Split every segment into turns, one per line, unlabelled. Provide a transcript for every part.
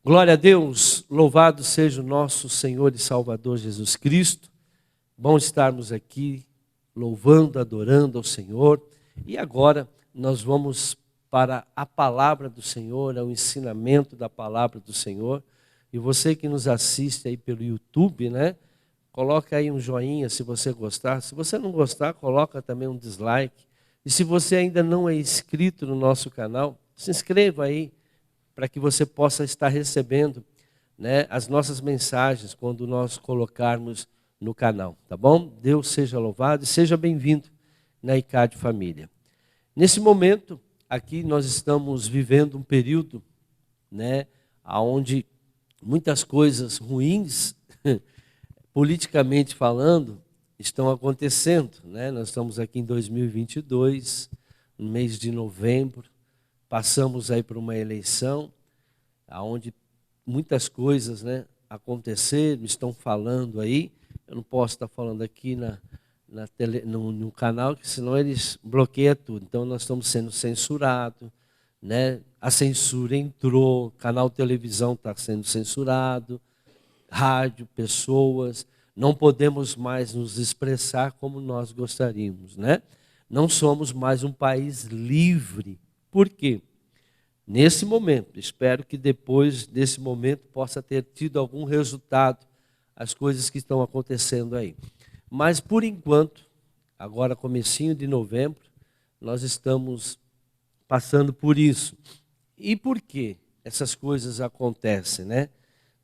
Glória a Deus, louvado seja o nosso Senhor e Salvador Jesus Cristo. Bom estarmos aqui louvando, adorando ao Senhor. E agora nós vamos para a palavra do Senhor, ao ensinamento da palavra do Senhor. E você que nos assiste aí pelo YouTube, né? Coloca aí um joinha se você gostar. Se você não gostar, coloca também um dislike. E se você ainda não é inscrito no nosso canal, se inscreva aí, para que você possa estar recebendo, né, as nossas mensagens quando nós colocarmos no canal, tá bom? Deus seja louvado e seja bem-vindo na ICAD Família. Nesse momento, aqui nós estamos vivendo um período, né, onde muitas coisas ruins, politicamente falando, estão acontecendo, né? Nós estamos aqui em 2022, no mês de novembro. Passamos aí por uma eleição, onde muitas coisas, né, aconteceram, estão falando aí. Eu não posso estar falando aqui no canal, porque senão eles bloqueiam tudo. Então nós estamos sendo censurados, né? A censura entrou, canal de televisão está sendo censurado, rádio, pessoas. Não podemos mais nos expressar como nós gostaríamos, né? Não somos mais um país livre. Por quê? Nesse momento, espero que depois desse momento possa ter tido algum resultado as coisas que estão acontecendo aí. Mas por enquanto, agora comecinho de novembro, nós estamos passando por isso. E por que essas coisas acontecem, né?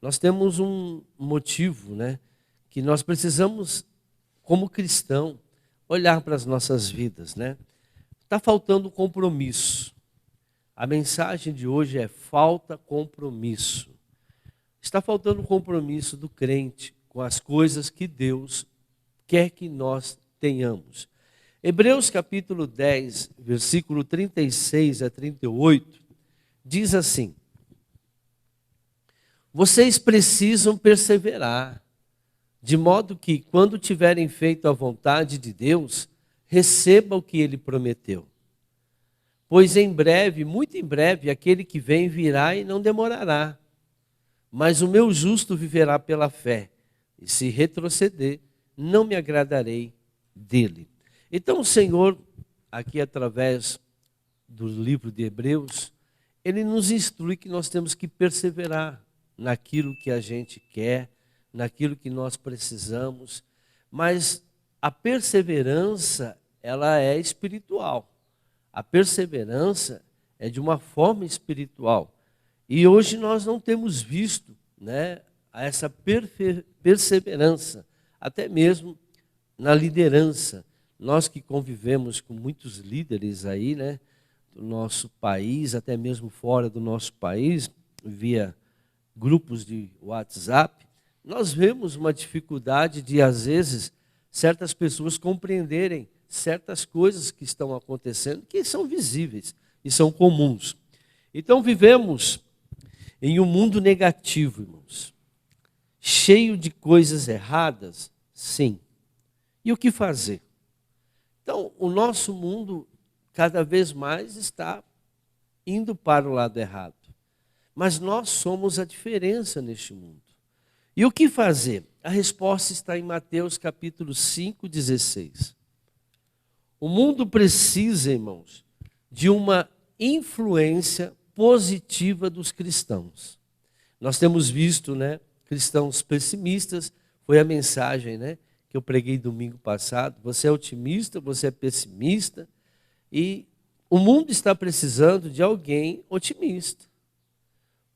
Nós temos um motivo, né, que nós precisamos, como cristão, olhar para as nossas vidas, né? Está faltando compromisso. A mensagem de hoje é: falta compromisso. Está faltando compromisso do crente com as coisas que Deus quer que nós tenhamos. Hebreus capítulo 10, versículo 36 a 38, diz assim: vocês precisam perseverar, de modo que, quando tiverem feito a vontade de Deus, receba o que Ele prometeu. Pois em breve, muito em breve, aquele que vem virá e não demorará. Mas o meu justo viverá pela fé, e se retroceder, não me agradarei dele. Então o Senhor, aqui através do livro de Hebreus, Ele nos instrui que nós temos que perseverar naquilo que a gente quer, naquilo que nós precisamos. Mas a perseverança, ela é espiritual. A perseverança é de uma forma espiritual. E hoje nós não temos visto, né, essa perseverança, até mesmo na liderança. Nós que convivemos com muitos líderes aí, né, do nosso país, até mesmo fora do nosso país, via grupos de WhatsApp, nós vemos uma dificuldade de, às vezes, certas pessoas compreenderem certas coisas que estão acontecendo, que são visíveis e são comuns. Então vivemos em um mundo negativo, irmãos, cheio de coisas erradas, sim. E o que fazer? Então, o nosso mundo cada vez mais está indo para o lado errado. Mas nós somos a diferença neste mundo. E o que fazer? A resposta está em Mateus capítulo 5, 16. O mundo precisa, irmãos, de uma influência positiva dos cristãos. Nós temos visto, né, cristãos pessimistas. Foi a mensagem, né, que eu preguei domingo passado. Você é otimista, você é pessimista. E o mundo está precisando de alguém otimista.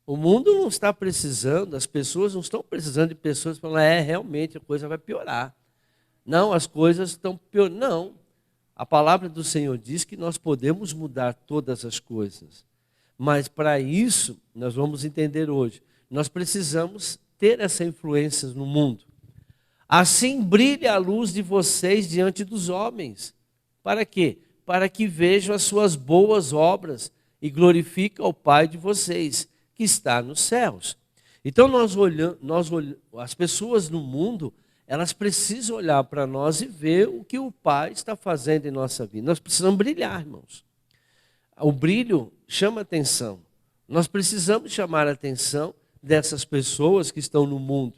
O mundo não está precisando, as pessoas não estão precisando de pessoas que falam: realmente a coisa vai piorar. Não, as coisas estão piorando. Não. A palavra do Senhor diz que nós podemos mudar todas as coisas. Mas para isso, nós vamos entender hoje, nós precisamos ter essa influência no mundo. Assim brilhe a luz de vocês diante dos homens. Para quê? Para que vejam as suas boas obras e glorifiquem ao Pai de vocês, que está nos céus. Então as pessoas no mundo, elas precisam olhar para nós e ver o que o Pai está fazendo em nossa vida. Nós precisamos brilhar, irmãos. O brilho chama atenção. Nós precisamos chamar a atenção dessas pessoas que estão no mundo.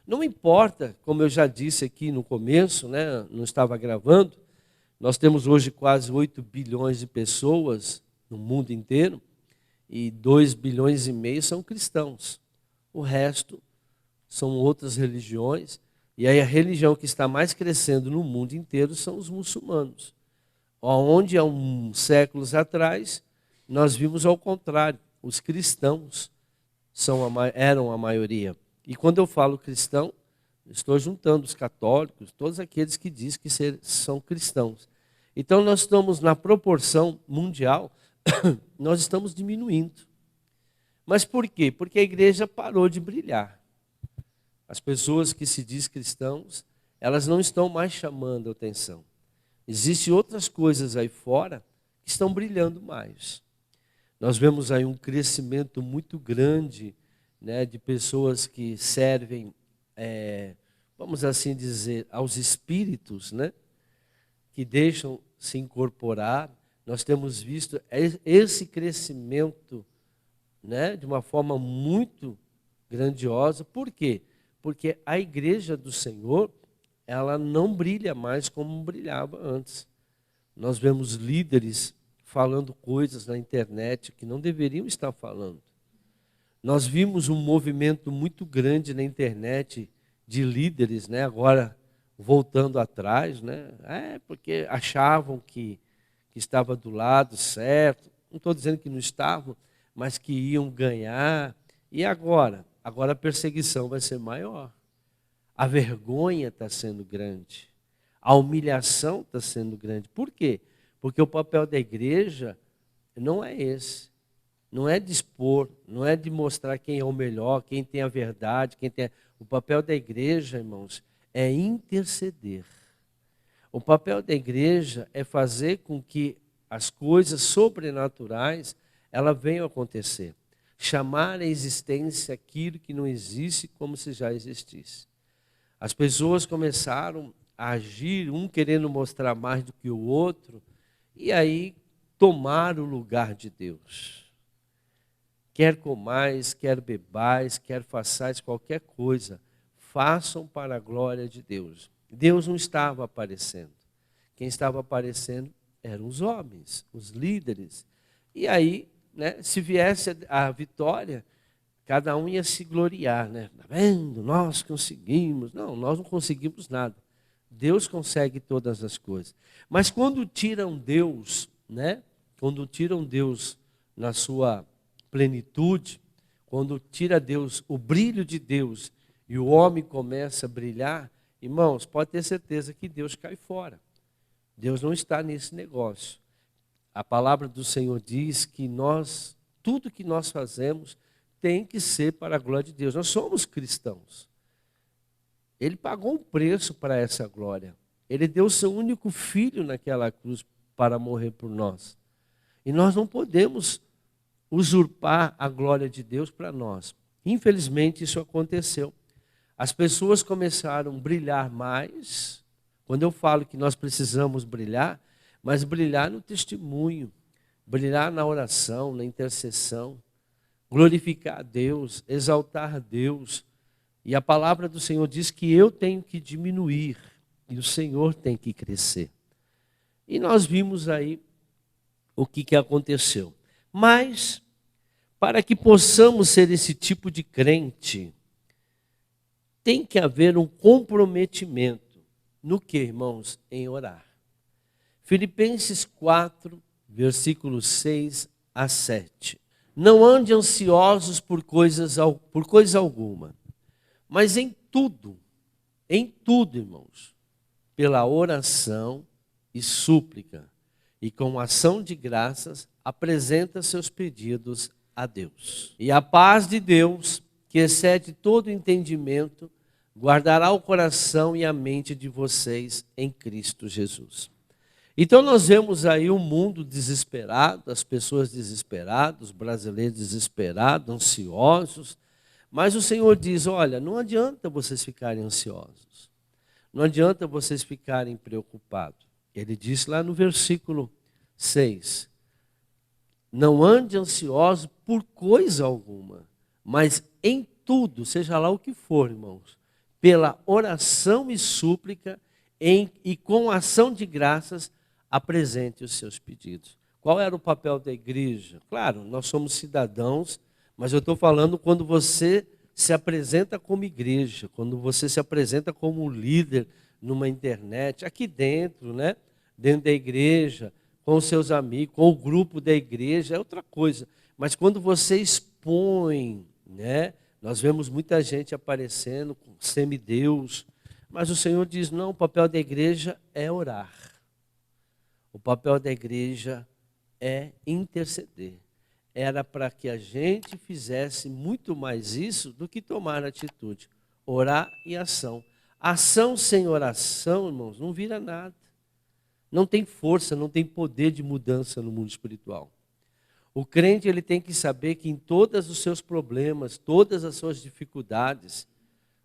Não importa, como eu já disse aqui no começo, né, não estava gravando, nós temos hoje quase 8 bilhões de pessoas no mundo inteiro e 2,5 bilhões são cristãos. O resto são outras religiões. E aí a religião que está mais crescendo no mundo inteiro são os muçulmanos. Onde há uns séculos atrás, nós vimos ao contrário, os cristãos eram a maioria. E quando eu falo cristão, estou juntando os católicos, todos aqueles que dizem que são cristãos. Então nós estamos na proporção mundial, nós estamos diminuindo. Mas por quê? Porque a igreja parou de brilhar. As pessoas que se dizem cristãos, elas não estão mais chamando atenção. Existem outras coisas aí fora que estão brilhando mais. Nós vemos aí um crescimento muito grande, né, de pessoas que servem, vamos assim dizer, aos espíritos, né, que deixam se incorporar. Nós temos visto esse crescimento, né, de uma forma muito grandiosa. Por quê? Porque a igreja do Senhor, ela não brilha mais como brilhava antes. Nós vemos líderes falando coisas na internet que não deveriam estar falando. Nós vimos um movimento muito grande na internet de líderes, né, agora voltando atrás, né, porque achavam que estava do lado certo. Não estou dizendo que não estavam, mas que iam ganhar. E agora? Agora a perseguição vai ser maior. A vergonha está sendo grande. A humilhação está sendo grande. Por quê? Porque o papel da igreja não é esse. Não é de expor, não é de mostrar quem é o melhor, quem tem a verdade, O papel da igreja, irmãos, é interceder. O papel da igreja é fazer com que as coisas sobrenaturais elas venham a acontecer. Chamar à existência aquilo que não existe como se já existisse. As pessoas começaram a agir, um querendo mostrar mais do que o outro, e aí tomar o lugar de Deus. Quer comais, quer bebais, quer façais qualquer coisa, façam para a glória de Deus. Deus não estava aparecendo. Quem estava aparecendo eram os homens, os líderes. E aí, né, se viesse a vitória, cada um ia se gloriar, né? Tá vendo? Nós conseguimos. Não, nós não conseguimos nada. Deus consegue todas as coisas. Mas quando tiram Deus, né? Quando tiram Deus na sua plenitude, quando tira Deus, o brilho de Deus, e o homem começa a brilhar, irmãos, pode ter certeza que Deus cai fora. Deus não está nesse negócio. A palavra do Senhor diz que tudo que nós fazemos tem que ser para a glória de Deus. Nós somos cristãos. Ele pagou um preço para essa glória. Ele deu o seu único filho naquela cruz para morrer por nós. E nós não podemos usurpar a glória de Deus para nós. Infelizmente, isso aconteceu. As pessoas começaram a brilhar mais. Quando eu falo que nós precisamos brilhar, mas brilhar no testemunho, brilhar na oração, na intercessão, glorificar a Deus, exaltar a Deus. E a palavra do Senhor diz que eu tenho que diminuir e o Senhor tem que crescer. E nós vimos aí o que aconteceu. Mas, para que possamos ser esse tipo de crente, tem que haver um comprometimento. No que, irmãos? Em orar. Filipenses 4, versículos 6 a 7. Não ande ansiosos por coisa alguma, mas em tudo, irmãos, pela oração e súplica, e com ação de graças, apresenta seus pedidos a Deus. E a paz de Deus, que excede todo entendimento, guardará o coração e a mente de vocês em Cristo Jesus. Então nós vemos aí o mundo desesperado, as pessoas desesperadas, os brasileiros desesperados, ansiosos, mas o Senhor diz, olha, não adianta vocês ficarem ansiosos, não adianta vocês ficarem preocupados. Ele diz lá no versículo 6, não ande ansioso por coisa alguma, Mas em tudo, seja lá o que for, irmãos, pela oração e súplica e com ação de graças, apresente os seus pedidos. Qual era o papel da igreja? Claro, nós somos cidadãos, mas eu estou falando quando você se apresenta como igreja, quando você se apresenta como líder numa internet, aqui dentro, né? Dentro da igreja, com os seus amigos, com o grupo da igreja, é outra coisa. Mas quando você expõe, né? Nós vemos muita gente aparecendo com semideus, mas o Senhor diz, não, o papel da igreja é orar. O papel da igreja é interceder. Era para que a gente fizesse muito mais isso do que tomar atitude. Orar e ação. Ação sem oração, irmãos, não vira nada. Não tem força, não tem poder de mudança no mundo espiritual. O crente ele tem que saber que em todos os seus problemas, todas as suas dificuldades,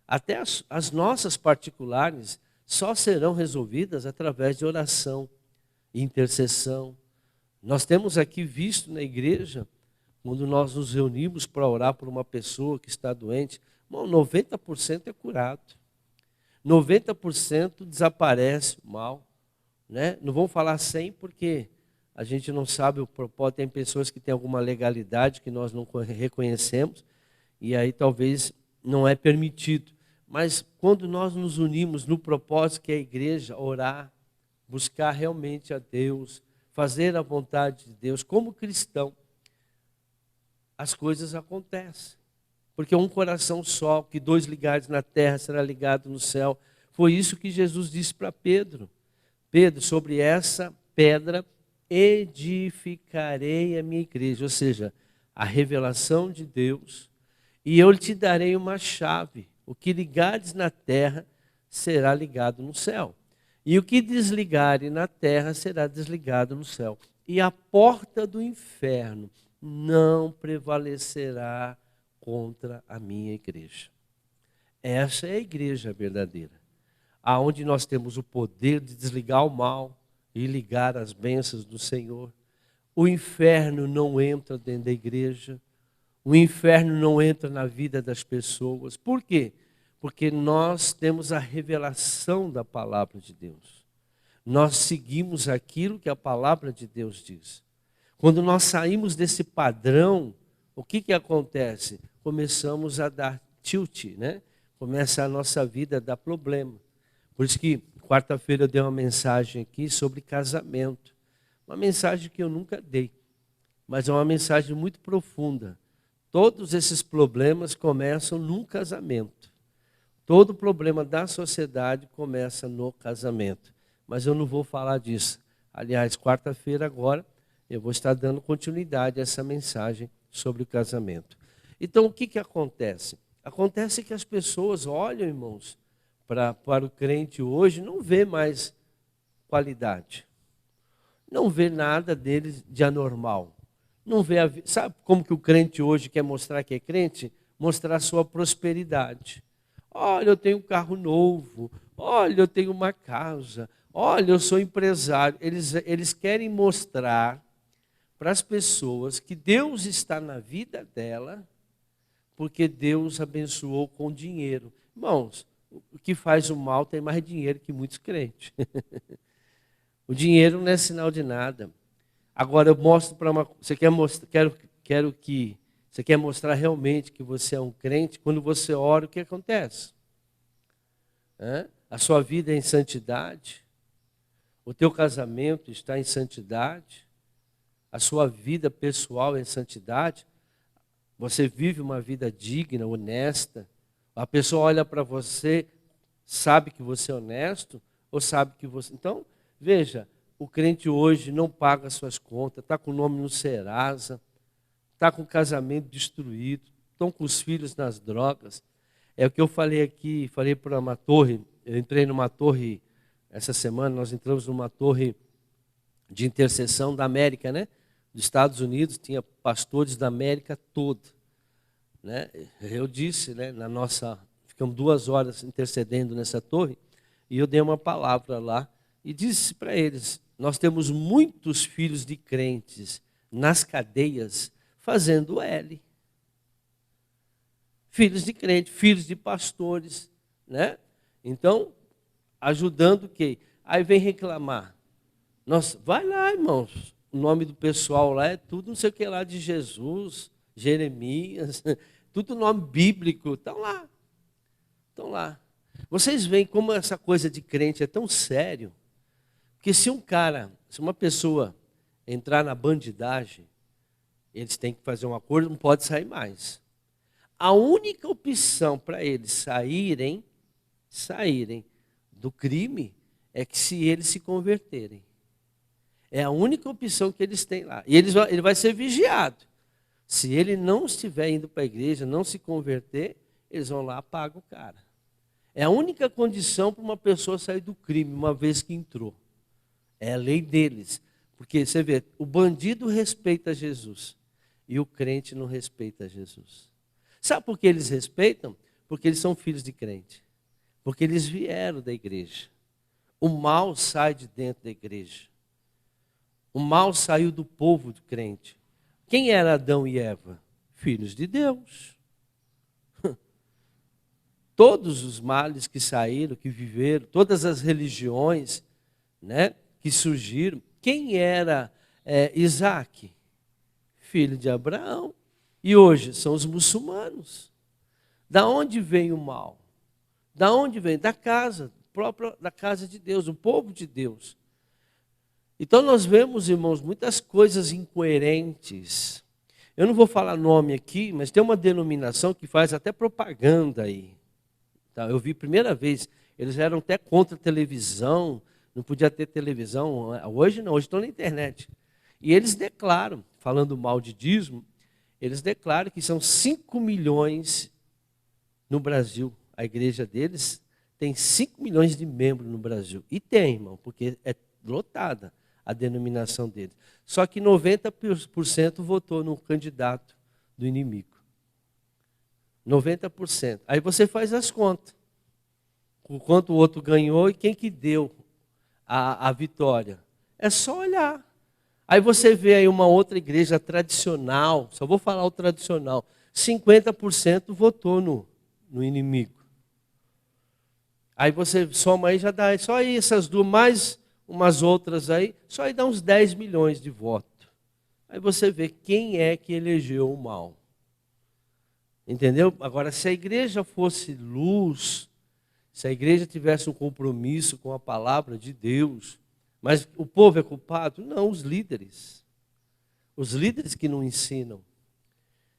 até as nossas particulares, só serão resolvidas através de oração, intercessão. Nós temos aqui visto na igreja, quando nós nos reunimos para orar por uma pessoa que está doente, 90% é curado. 90% desaparece o mal. Né? Não vamos falar 100% porque a gente não sabe o propósito. Tem pessoas que têm alguma legalidade que nós não reconhecemos e aí talvez não é permitido. Mas quando nós nos unimos no propósito que é a igreja, orar, buscar realmente a Deus, fazer a vontade de Deus, como cristão, as coisas acontecem. Porque um coração só, que dois ligados na terra será ligado no céu. Foi isso que Jesus disse para Pedro. Pedro, sobre essa pedra edificarei a minha igreja. Ou seja, a revelação de Deus. E eu te darei uma chave. O que ligares na terra será ligado no céu. E o que desligares na terra será desligado no céu. E a porta do inferno não prevalecerá contra a minha igreja. Essa é a igreja verdadeira, aonde nós temos o poder de desligar o mal e ligar as bênçãos do Senhor. O inferno não entra dentro da igreja, o inferno não entra na vida das pessoas. Por quê? Porque nós temos a revelação da palavra de Deus. Nós seguimos aquilo que a palavra de Deus diz. Quando nós saímos desse padrão, o que acontece? Começamos a dar tilt, né? Começa a nossa vida a dar problema. Por isso que quarta-feira eu dei uma mensagem aqui sobre casamento. Uma mensagem que eu nunca dei, mas é uma mensagem muito profunda. Todos esses problemas começam num casamento. Todo problema da sociedade começa no casamento. Mas eu não vou falar disso. Aliás, quarta-feira agora, eu vou estar dando continuidade a essa mensagem sobre o casamento. Então, o que acontece? Acontece que as pessoas olham, irmãos, para o crente hoje, não vê mais qualidade. Não vê nada dele de anormal. Não vê sabe como que o crente hoje quer mostrar que é crente? Mostrar a sua prosperidade. Olha, eu tenho um carro novo. Olha, eu tenho uma casa. Olha, eu sou empresário. Eles querem mostrar para as pessoas que Deus está na vida dela, porque Deus abençoou com dinheiro. Irmãos, o que faz o mal tem mais dinheiro que muitos crentes. O dinheiro não é sinal de nada. Agora eu mostro para uma. Você quer mostrar? Quero que você quer mostrar realmente que você é um crente. Quando você ora, o que acontece? A sua vida é em santidade. O teu casamento está em santidade. A sua vida pessoal é em santidade. Você vive uma vida digna, honesta. A pessoa olha para você, sabe que você é honesto ou sabe que você. Então, veja, o crente hoje não paga suas contas, está com o nome no Serasa, está com o casamento destruído, estão com os filhos nas drogas. É o que eu falei aqui, falei para uma torre, eu entrei numa torre essa semana, nós entramos numa torre de intercessão da América, né? Dos Estados Unidos, tinha pastores da América toda. Né? Eu disse, né, ficamos 2 horas intercedendo nessa torre, e eu dei uma palavra lá, e disse para eles, nós temos muitos filhos de crentes nas cadeias, fazendo L. filhos de crente, filhos de pastores, né? Então, ajudando quem? Aí vem reclamar. Nossa, vai lá, irmãos. O nome do pessoal lá é tudo não sei o que lá de Jesus, Jeremias, tudo nome bíblico. Estão lá. Estão lá. Vocês veem como essa coisa de crente é tão sério, que se uma pessoa entrar na bandidagem, eles têm que fazer um acordo, não pode sair mais. A única opção para eles saírem do crime é que se eles se converterem. É a única opção que eles têm lá. E ele vai ser vigiado. Se ele não estiver indo para a igreja, não se converter, eles vão lá e pagam o cara. É a única condição para uma pessoa sair do crime, uma vez que entrou. É a lei deles. Porque você vê, o bandido respeita Jesus e o crente não respeita Jesus. Sabe por que eles respeitam? Porque eles são filhos de crente. Porque eles vieram da igreja. O mal sai de dentro da igreja. O mal saiu do povo de crente. Quem era Adão e Eva? Filhos de Deus. Todos os males que saíram, que viveram, todas as religiões, né, que surgiram. Quem era Isaac? Filho de Abraão. E hoje são os muçulmanos. Da onde vem o mal? Da onde vem? Da casa, própria da casa de Deus, o povo de Deus. Então nós vemos, irmãos, muitas coisas incoerentes. Eu não vou falar nome aqui, mas tem uma denominação que faz até propaganda aí. Tá? Eu vi a primeira vez, eles eram até contra a televisão, não podia ter televisão. Hoje não, hoje estão na internet. E eles declaram, falando mal de dízimo, eles declaram que são 5 milhões no Brasil. A igreja deles tem 5 milhões de membros no Brasil. E tem, irmão, porque é lotada a denominação deles. Só que 90% votou no candidato do inimigo. 90%. Aí você faz as contas. O quanto o outro ganhou e quem que deu a vitória. É só olhar. Aí você vê aí uma outra igreja tradicional, só vou falar o tradicional, 50% votou no inimigo. Aí você soma aí, já dá só aí essas duas, mais umas outras aí, só aí dá uns 10 milhões de votos. Aí você vê quem é que elegeu o mal. Entendeu? Agora, se a igreja fosse luz, se a igreja tivesse um compromisso com a palavra de Deus, mas o povo é culpado? Não, os líderes. Os líderes que não ensinam.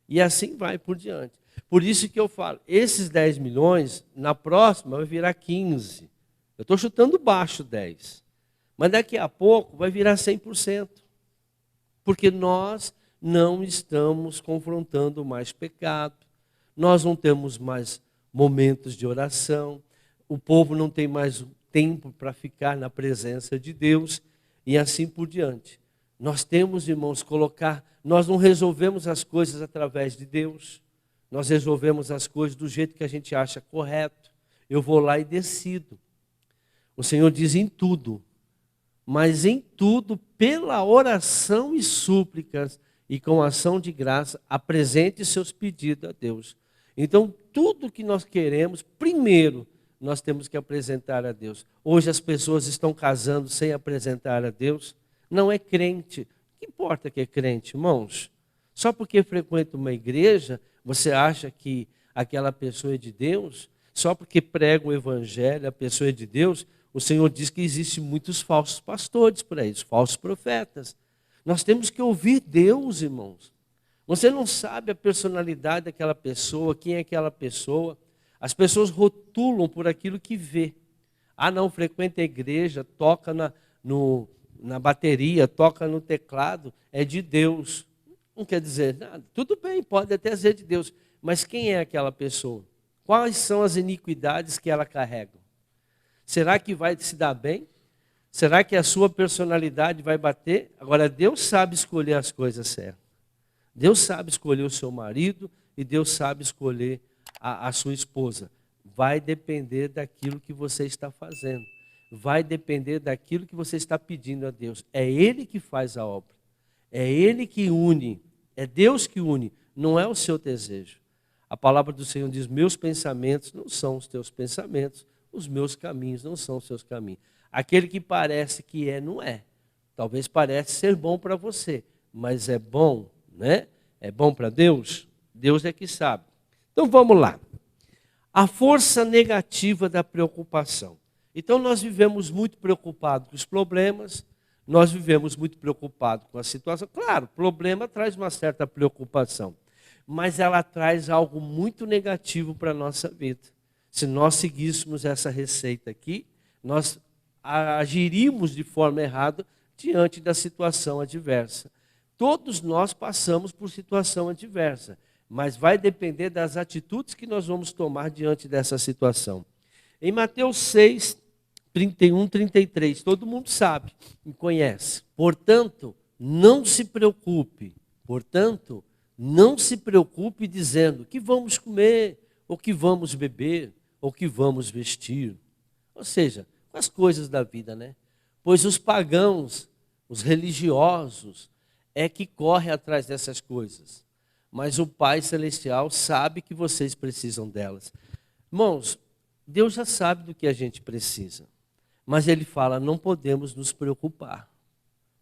E assim vai por diante. Por isso que eu falo, esses 10 milhões, na próxima vai virar 15. Eu estou chutando baixo 10. Mas daqui a pouco vai virar 100%. Porque nós não estamos confrontando mais pecado. Nós não temos mais momentos de oração. O povo não tem mais tempo para ficar na presença de Deus. E assim por diante. Nós temos, irmãos, nós não resolvemos as coisas através de Deus. Nós resolvemos as coisas do jeito que a gente acha correto. Eu vou lá e decido. O Senhor diz em tudo. Mas em tudo, pela oração e súplicas e com ação de graça, apresente seus pedidos a Deus. Então, tudo que nós queremos, primeiro, nós temos que apresentar a Deus. Hoje as pessoas estão casando sem apresentar a Deus. Não é crente. O que importa que é crente, irmãos? Só porque frequenta uma igreja, você acha que aquela pessoa é de Deus? Só porque prega o evangelho, a pessoa é de Deus? O Senhor diz que existem muitos falsos pastores por aí, falsos profetas. Nós temos que ouvir Deus, irmãos. Você não sabe a personalidade daquela pessoa, quem é aquela pessoa. As pessoas rotulam por aquilo que vê. Ah, não, frequenta a igreja, toca na bateria, toca no teclado, é de Deus. Não quer dizer nada. Tudo bem, pode até ser de Deus. Mas quem é aquela pessoa? Quais são as iniquidades que ela carrega? Será que vai se dar bem? Será que a sua personalidade vai bater? Agora, Deus sabe escolher as coisas certas. Deus sabe escolher o seu marido e Deus sabe escolher a sua esposa. Vai depender daquilo que você está fazendo. Vai depender daquilo que você está pedindo a Deus. É Ele que faz a obra. É Ele que une. É Deus que une. Não é o seu desejo. A palavra do Senhor diz: meus pensamentos não são os teus pensamentos, os meus caminhos não são os seus caminhos. Aquele que parece que é, não é. Talvez pareça ser bom para você, mas é bom, né? É bom para Deus? Deus é que sabe. Então vamos lá. A força negativa da preocupação. Então nós vivemos muito preocupados com os problemas, nós vivemos muito preocupados com a situação. Claro, problema traz uma certa preocupação, mas ela traz algo muito negativo para a nossa vida. Se nós seguíssemos essa receita aqui, nós agiríamos de forma errada diante da situação adversa. Todos nós passamos por situação adversa, mas vai depender das atitudes que nós vamos tomar diante dessa situação. Em Mateus 6, 31, 33, todo mundo sabe e conhece. Portanto, não se preocupe. Portanto, não se preocupe dizendo que vamos comer, ou que vamos beber, ou que vamos vestir. Ou seja, com as coisas da vida, né? Pois os pagãos, os religiosos, é que correm atrás dessas coisas. Mas o Pai Celestial sabe que vocês precisam delas. Irmãos, Deus já sabe do que a gente precisa. Mas Ele fala, não podemos nos preocupar.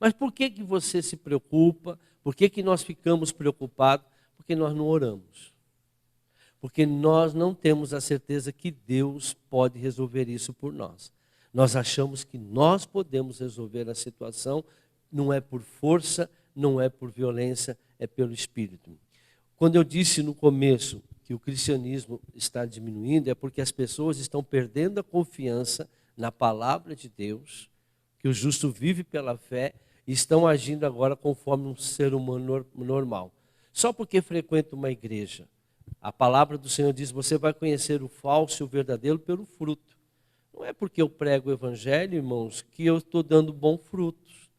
Mas por que você se preocupa? Por que nós ficamos preocupados? Porque nós não oramos. Porque nós não temos a certeza que Deus pode resolver isso por nós. Nós achamos que nós podemos resolver a situação, não é por força, não é por violência, é pelo Espírito. Quando eu disse no começo que o cristianismo está diminuindo, é porque as pessoas estão perdendo a confiança na palavra de Deus, que o justo vive pela fé, e estão agindo agora conforme um ser humano normal. Só porque frequenta uma igreja. A palavra do Senhor diz, você vai conhecer o falso e o verdadeiro pelo fruto. Não é porque eu prego o evangelho, irmãos, que eu estou dando bons frutos.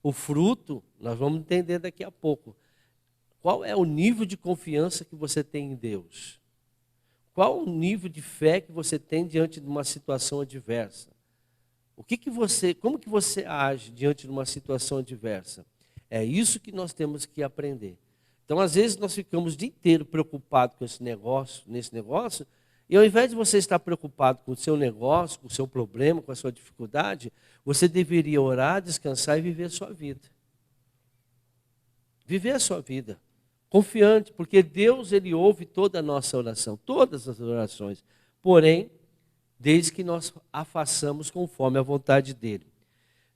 O fruto, nós vamos entender daqui a pouco. Qual é o nível de confiança que você tem em Deus? Qual o nível de fé que você tem diante de uma situação adversa? Como que você age diante de uma situação adversa? É isso que nós temos que aprender. Então, às vezes, nós ficamos o dia inteiro preocupados com nesse negócio, e ao invés de você estar preocupado com o seu negócio, com o seu problema, com a sua dificuldade, você deveria orar, descansar e viver a sua vida. Viver a sua vida. Confiante, porque Deus, Ele ouve toda a nossa oração, todas as orações. Porém, desde que nós a façamos conforme a vontade dEle.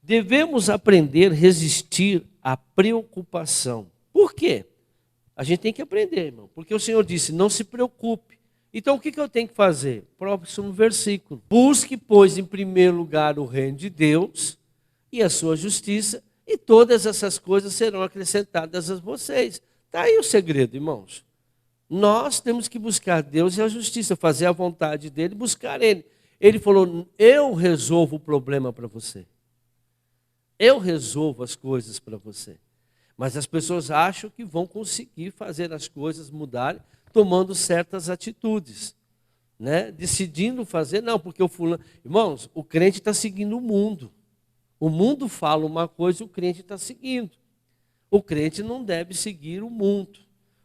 Devemos aprender a resistir à preocupação. Por quê? A gente tem que aprender, irmão. Porque o Senhor disse, não se preocupe. Então, o que eu tenho que fazer? Próximo versículo. Busque, pois, em primeiro lugar o reino de Deus e a sua justiça, e todas essas coisas serão acrescentadas a vocês. Está aí o segredo, irmãos. Nós temos que buscar Deus e a justiça, fazer a vontade dEle, buscar Ele. Ele falou, eu resolvo o problema para você. Eu resolvo as coisas para você. Mas as pessoas acham que vão conseguir fazer as coisas mudarem, tomando certas atitudes, né? Decidindo fazer, não, porque o fulano... Irmãos, o crente está seguindo o mundo. O mundo fala uma coisa e o crente está seguindo. O crente não deve seguir o mundo.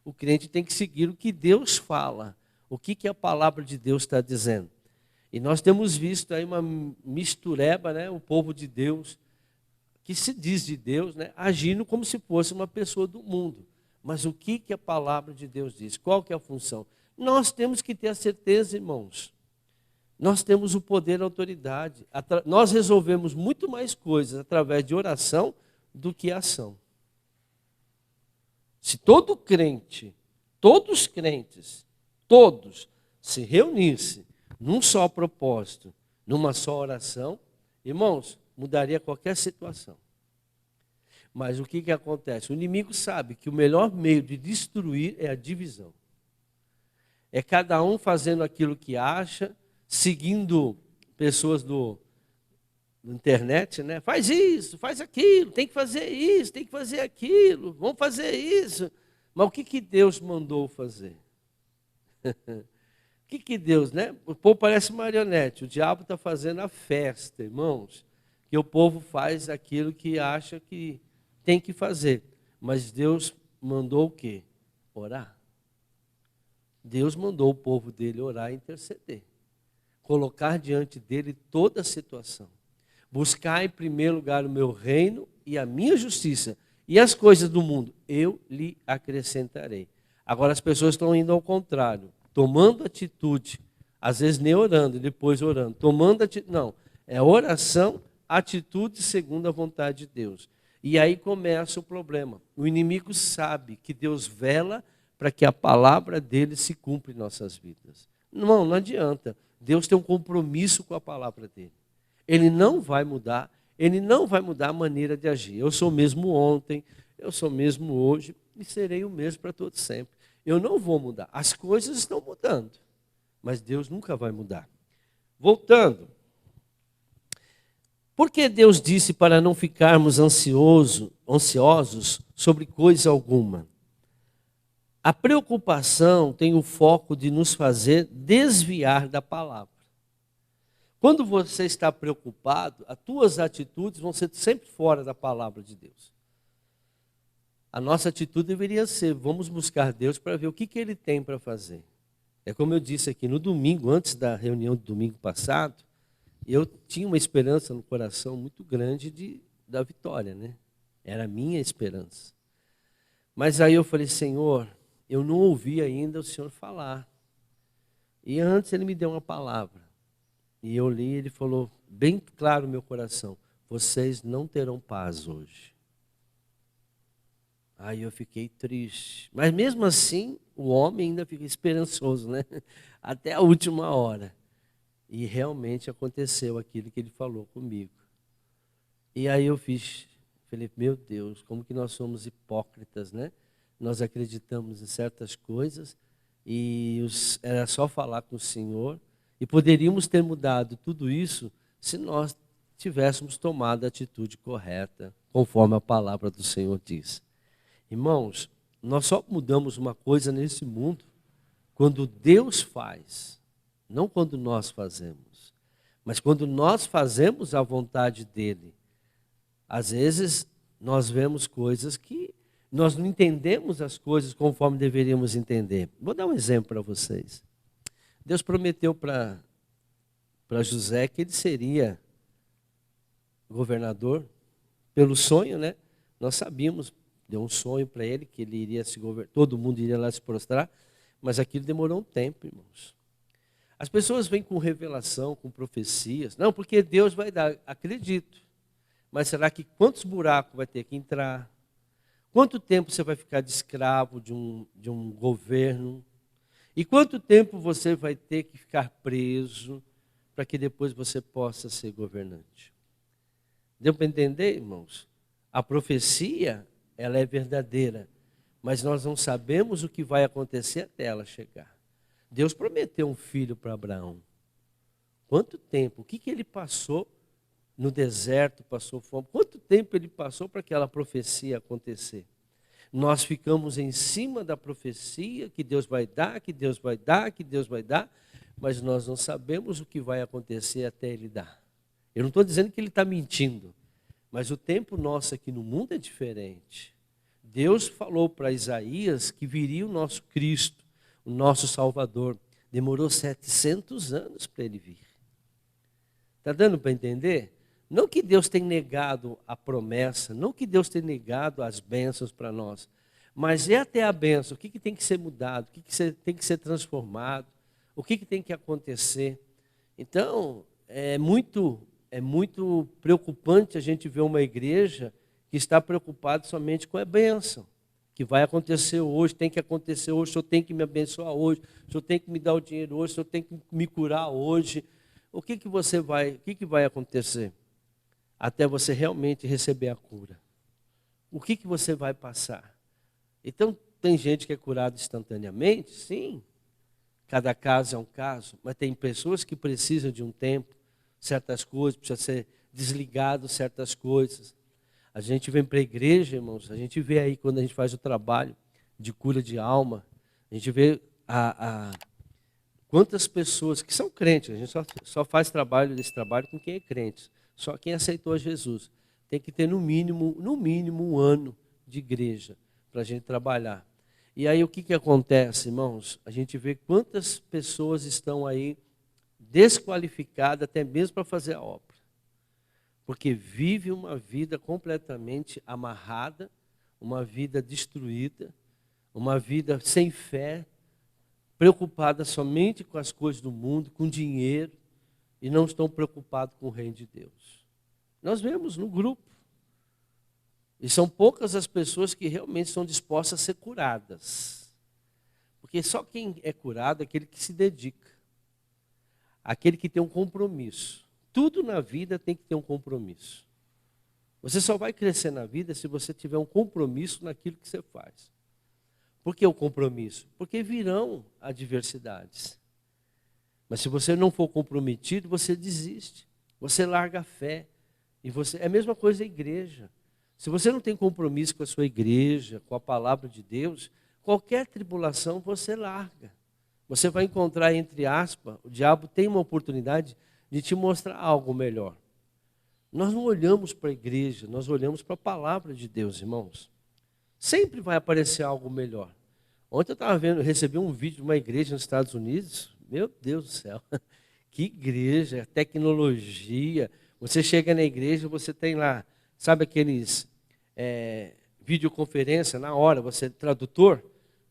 O crente tem que seguir o que Deus fala. O que a palavra de Deus está dizendo. E nós temos visto aí uma mistureba, né? O povo de Deus, que se diz de Deus, né? Agindo como se fosse uma pessoa do mundo. Mas o que a palavra de Deus diz? Qual que é a função? Nós temos que ter a certeza, irmãos. Nós temos o poder e a autoridade. Nós resolvemos muito mais coisas através de oração do que ação. Se todo crente, todos os crentes, todos se reunissem num só propósito, numa só oração, irmãos, mudaria qualquer situação. Mas o que acontece? O inimigo sabe que o melhor meio de destruir é a divisão. É cada um fazendo aquilo que acha, seguindo pessoas na internet, né? Faz isso, faz aquilo, tem que fazer isso, tem que fazer aquilo, vamos fazer isso. Mas o que Deus mandou fazer? O que Deus, né? O povo parece marionete, o diabo está fazendo a festa, irmãos, que o povo faz aquilo que acha que tem que fazer. Mas Deus mandou o quê? Orar. Deus mandou o povo dele orar e interceder. Colocar diante dele toda a situação. Buscar em primeiro lugar o meu reino e a minha justiça. E as coisas do mundo, eu lhe acrescentarei. Agora as pessoas estão indo ao contrário. Tomando atitude. Às vezes nem orando, depois orando. Tomando atitude. Não, é oração, atitude segundo a vontade de Deus. E aí começa o problema. O inimigo sabe que Deus vela para que a palavra dele se cumpra em nossas vidas. Não adianta. Deus tem um compromisso com a palavra dele. Ele não vai mudar, ele não vai mudar a maneira de agir. Eu sou mesmo ontem, eu sou mesmo hoje e serei o mesmo para todos sempre. Eu não vou mudar. As coisas estão mudando, mas Deus nunca vai mudar. Voltando. Por que Deus disse para não ficarmos ansiosos sobre coisa alguma? A preocupação tem o foco de nos fazer desviar da palavra. Quando você está preocupado, as tuas atitudes vão ser sempre fora da palavra de Deus. A nossa atitude deveria ser, vamos buscar Deus para ver o que Ele tem para fazer. É como eu disse aqui, no domingo, antes da reunião do domingo passado, eu tinha uma esperança no coração muito grande da vitória, né? Era a minha esperança. Mas aí eu falei, Senhor, eu não ouvi ainda o Senhor falar. E antes Ele me deu uma palavra. E eu li, Ele falou bem claro no meu coração, vocês não terão paz hoje. Aí eu fiquei triste. Mas mesmo assim, o homem ainda fica esperançoso, né? Até a última hora. E realmente aconteceu aquilo que Ele falou comigo. E aí eu falei, meu Deus, como que nós somos hipócritas, né? Nós acreditamos em certas coisas e era só falar com o Senhor. E poderíamos ter mudado tudo isso se nós tivéssemos tomado a atitude correta, conforme a palavra do Senhor diz. Irmãos, nós só mudamos uma coisa nesse mundo quando Deus faz, não quando nós fazemos. Mas quando nós fazemos a vontade dEle, às vezes nós vemos coisas que nós não entendemos as coisas conforme deveríamos entender. Vou dar um exemplo para vocês. Deus prometeu para José que ele seria governador pelo sonho, né? Nós sabíamos, deu um sonho para ele que ele iria se governar, todo mundo iria lá se prostrar, mas aquilo demorou um tempo, irmãos. As pessoas vêm com revelação, com profecias, não, porque Deus vai dar, acredito. Mas será que quantos buracos vai ter que entrar? Quanto tempo você vai ficar de escravo de um governo? E quanto tempo você vai ter que ficar preso para que depois você possa ser governante? Deu para entender, irmãos? A profecia, ela é verdadeira, mas nós não sabemos o que vai acontecer até ela chegar. Deus prometeu um filho para Abraão. Quanto tempo? O que ele passou no deserto, passou fome? Quanto tempo ele passou para aquela profecia acontecer? Nós ficamos em cima da profecia que Deus vai dar, que Deus vai dar, que Deus vai dar, mas nós não sabemos o que vai acontecer até Ele dar. Eu não estou dizendo que Ele está mentindo, mas o tempo nosso aqui no mundo é diferente. Deus falou para Isaías que viria o nosso Cristo, o nosso Salvador. Demorou 700 anos para Ele vir. Está dando para entender? Não que Deus tenha negado a promessa, não que Deus tenha negado as bênçãos para nós, mas é até a bênção, o que tem que ser mudado, o que tem que ser transformado, o que tem que acontecer. Então, é muito preocupante a gente ver uma igreja que está preocupada somente com a bênção, que vai acontecer hoje, tem que acontecer hoje, o Senhor tem que me abençoar hoje, o Senhor tem que me dar o dinheiro hoje, o Senhor tem que me curar hoje. O que vai acontecer? Até você realmente receber a cura. O que você vai passar? Então, tem gente que é curada instantaneamente? Sim. Cada caso é um caso. Mas tem pessoas que precisam de um tempo, certas coisas, precisa ser desligado certas coisas. A gente vem para a igreja, irmãos, a gente vê aí quando a gente faz o trabalho de cura de alma, a gente vê quantas pessoas que são crentes, a gente só faz esse trabalho com quem é crente. Só quem aceitou Jesus. Tem que ter no mínimo um ano de igreja para a gente trabalhar. E aí o que acontece, irmãos? A gente vê quantas pessoas estão aí desqualificadas até mesmo para fazer a obra. Porque vive uma vida completamente amarrada, uma vida destruída, uma vida sem fé, preocupada somente com as coisas do mundo, com dinheiro, e não estão preocupados com o reino de Deus. Nós vemos no grupo. E são poucas as pessoas que realmente são dispostas a ser curadas. Porque só quem é curado é aquele que se dedica. Aquele que tem um compromisso. Tudo na vida tem que ter um compromisso. Você só vai crescer na vida se você tiver um compromisso naquilo que você faz. Por que o compromisso? Porque virão adversidades. Mas se você não for comprometido, você desiste. Você larga a fé. E você, é a mesma coisa a igreja. Se você não tem compromisso com a sua igreja, com a palavra de Deus, qualquer tribulação você larga. Você vai encontrar, entre aspas, o diabo tem uma oportunidade de te mostrar algo melhor. Nós não olhamos para a igreja, nós olhamos para a palavra de Deus, irmãos. Sempre vai aparecer algo melhor. Ontem eu estava vendo, recebi um vídeo de uma igreja nos Estados Unidos. Meu Deus do céu, que igreja, tecnologia. Você chega na igreja, você tem lá, sabe aqueles videoconferência na hora, você é tradutor,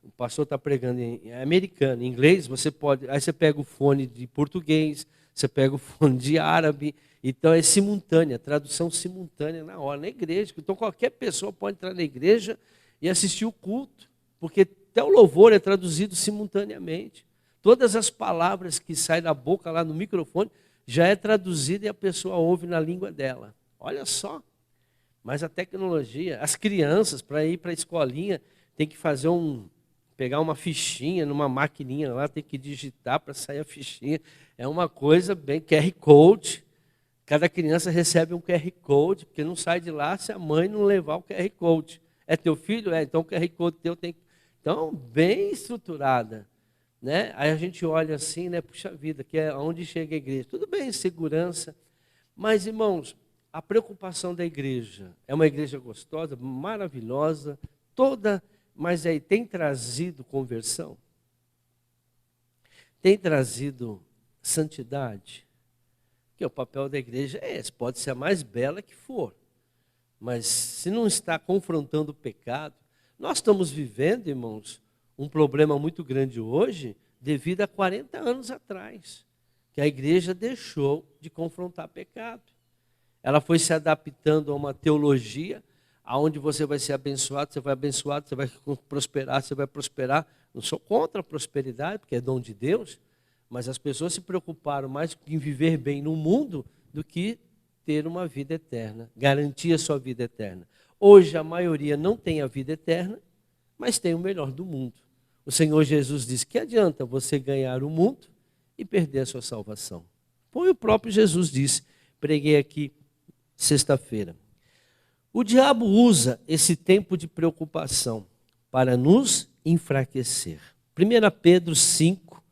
o pastor está pregando em americano, em inglês, você pode, aí você pega o fone de português, você pega o fone de árabe, então é simultânea, tradução simultânea na hora, na igreja. Então qualquer pessoa pode entrar na igreja e assistir o culto, porque até o louvor é traduzido simultaneamente. Todas as palavras que saem da boca lá no microfone já é traduzida e a pessoa ouve na língua dela. Olha só. Mas a tecnologia, as crianças, para ir para a escolinha, tem que fazer pegar uma fichinha numa maquininha lá, tem que digitar para sair a fichinha. É uma coisa bem QR Code. Cada criança recebe um QR Code, porque não sai de lá se a mãe não levar o QR Code. É teu filho? É, então o QR Code teu tem que... Então, bem estruturada. Né? Aí a gente olha assim, né? Puxa vida, que é onde chega a igreja. Tudo bem, segurança. Mas, irmãos, a preocupação da igreja é uma igreja gostosa, maravilhosa, toda, mas aí tem trazido conversão? Tem trazido santidade? Porque o papel da igreja é esse, pode ser a mais bela que for, mas se não está confrontando o pecado, nós estamos vivendo, irmãos, um problema muito grande hoje, devido a 40 anos atrás, que a igreja deixou de confrontar pecado. Ela foi se adaptando a uma teologia, onde você vai ser abençoado, você vai prosperar, você vai prosperar. Não sou contra a prosperidade, porque é dom de Deus, mas as pessoas se preocuparam mais em viver bem no mundo do que ter uma vida eterna, garantir a sua vida eterna. Hoje a maioria não tem a vida eterna, mas tem o melhor do mundo. O Senhor Jesus disse que adianta você ganhar o mundo e perder a sua salvação. Foi o próprio Jesus disse, preguei aqui sexta-feira. O diabo usa esse tempo de preocupação para nos enfraquecer. 1 Pedro 5,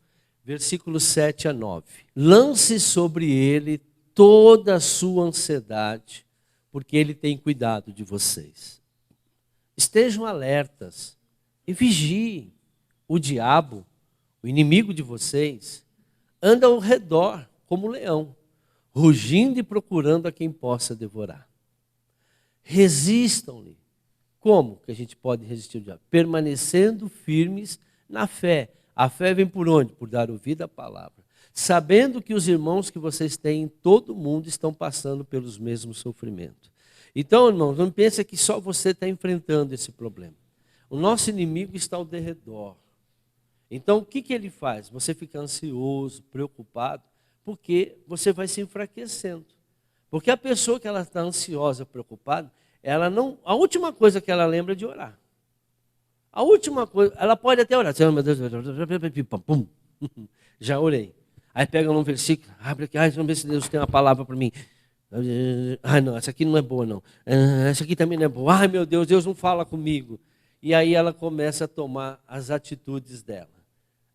versículos 7 a 9. Lance sobre ele toda a sua ansiedade, porque ele tem cuidado de vocês. Estejam alertas e vigiem. O diabo, o inimigo de vocês, anda ao redor como um leão, rugindo e procurando a quem possa devorar. Resistam-lhe. Como que a gente pode resistir ao diabo? Permanecendo firmes na fé. A fé vem por onde? Por dar ouvido à palavra. Sabendo que os irmãos que vocês têm em todo o mundo estão passando pelos mesmos sofrimentos. Então, irmãos, não pense que só você está enfrentando esse problema. O nosso inimigo está ao derredor. Então, o que ele faz? Você fica ansioso, preocupado, porque você vai se enfraquecendo. Porque a pessoa que ela está ansiosa, preocupada, ela não, a última coisa que ela lembra é de orar. A última coisa, ela pode até orar. Meu Deus, pum, já orei. Aí pega um versículo, abre aqui, vamos ver se Deus tem uma palavra para mim. Ai, não, essa aqui não é boa, não. Essa aqui também não é boa. Ai, meu Deus, Deus não fala comigo. E aí ela começa a tomar as atitudes dela.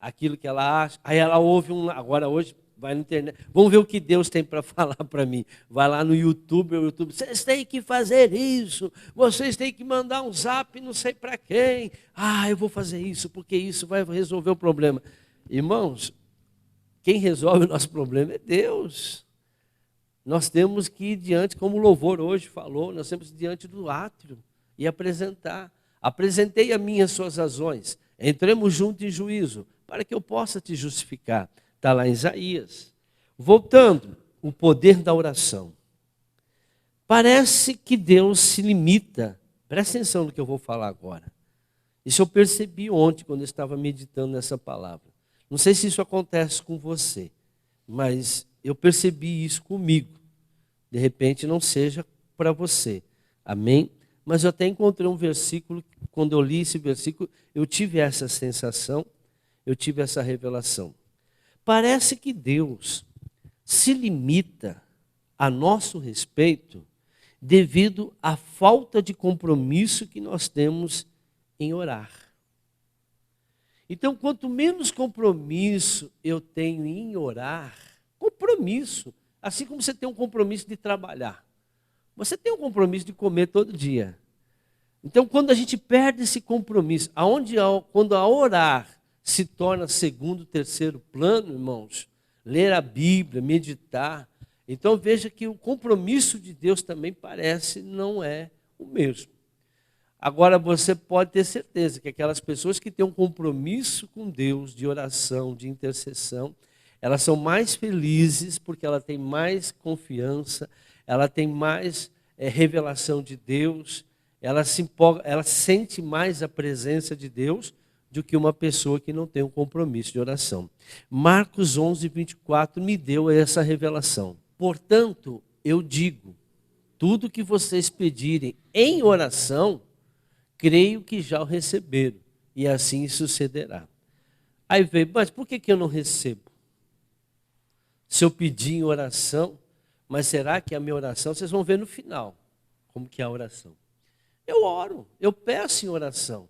Aquilo que ela acha. Aí ela ouve agora hoje, Vai na internet. Vamos ver o que Deus tem para falar para mim. Vai lá no YouTube, vocês têm que fazer isso, vocês têm que mandar um zap não sei para quem. Eu vou fazer isso, porque isso vai resolver o problema. Irmãos, quem resolve o nosso problema é Deus. Nós temos que ir diante, como o louvor hoje falou, nós temos que ir diante do átrio e apresentar. Apresentei a mim as suas razões, entremos juntos em juízo, para que eu possa te justificar. Está lá em Isaías. Voltando, o poder da oração. Parece que Deus se limita, presta atenção no que eu vou falar agora. Isso eu percebi ontem, quando eu estava meditando nessa palavra. Não sei se isso acontece com você, mas eu percebi isso comigo. De repente não seja para você. Amém? Mas eu até encontrei um versículo, quando eu li esse versículo, eu tive essa sensação, eu tive essa revelação. Parece que Deus se limita a nosso respeito devido à falta de compromisso que nós temos em orar. Então, quanto menos compromisso eu tenho em orar, compromisso, assim como você tem um compromisso de trabalhar, você tem um compromisso de comer todo dia. Então, quando a gente perde esse compromisso, quando a orar se torna segundo, terceiro plano, irmãos, ler a Bíblia, meditar, então veja que o compromisso de Deus também parece não é o mesmo. Agora você pode ter certeza que aquelas pessoas que têm um compromisso com Deus, de oração, de intercessão, elas são mais felizes porque ela tem mais confiança, ela tem mais revelação de Deus, ela se empolga, ela sente mais a presença de Deus do que uma pessoa que não tem um compromisso de oração. Marcos 11, 24 me deu essa revelação. Portanto, eu digo, tudo que vocês pedirem em oração, creio que já o receberam, e assim sucederá. Aí veio, mas por que eu não recebo? Se eu pedir em oração, mas será que a minha oração, vocês vão ver no final, como que é a oração. Eu oro, eu peço em oração,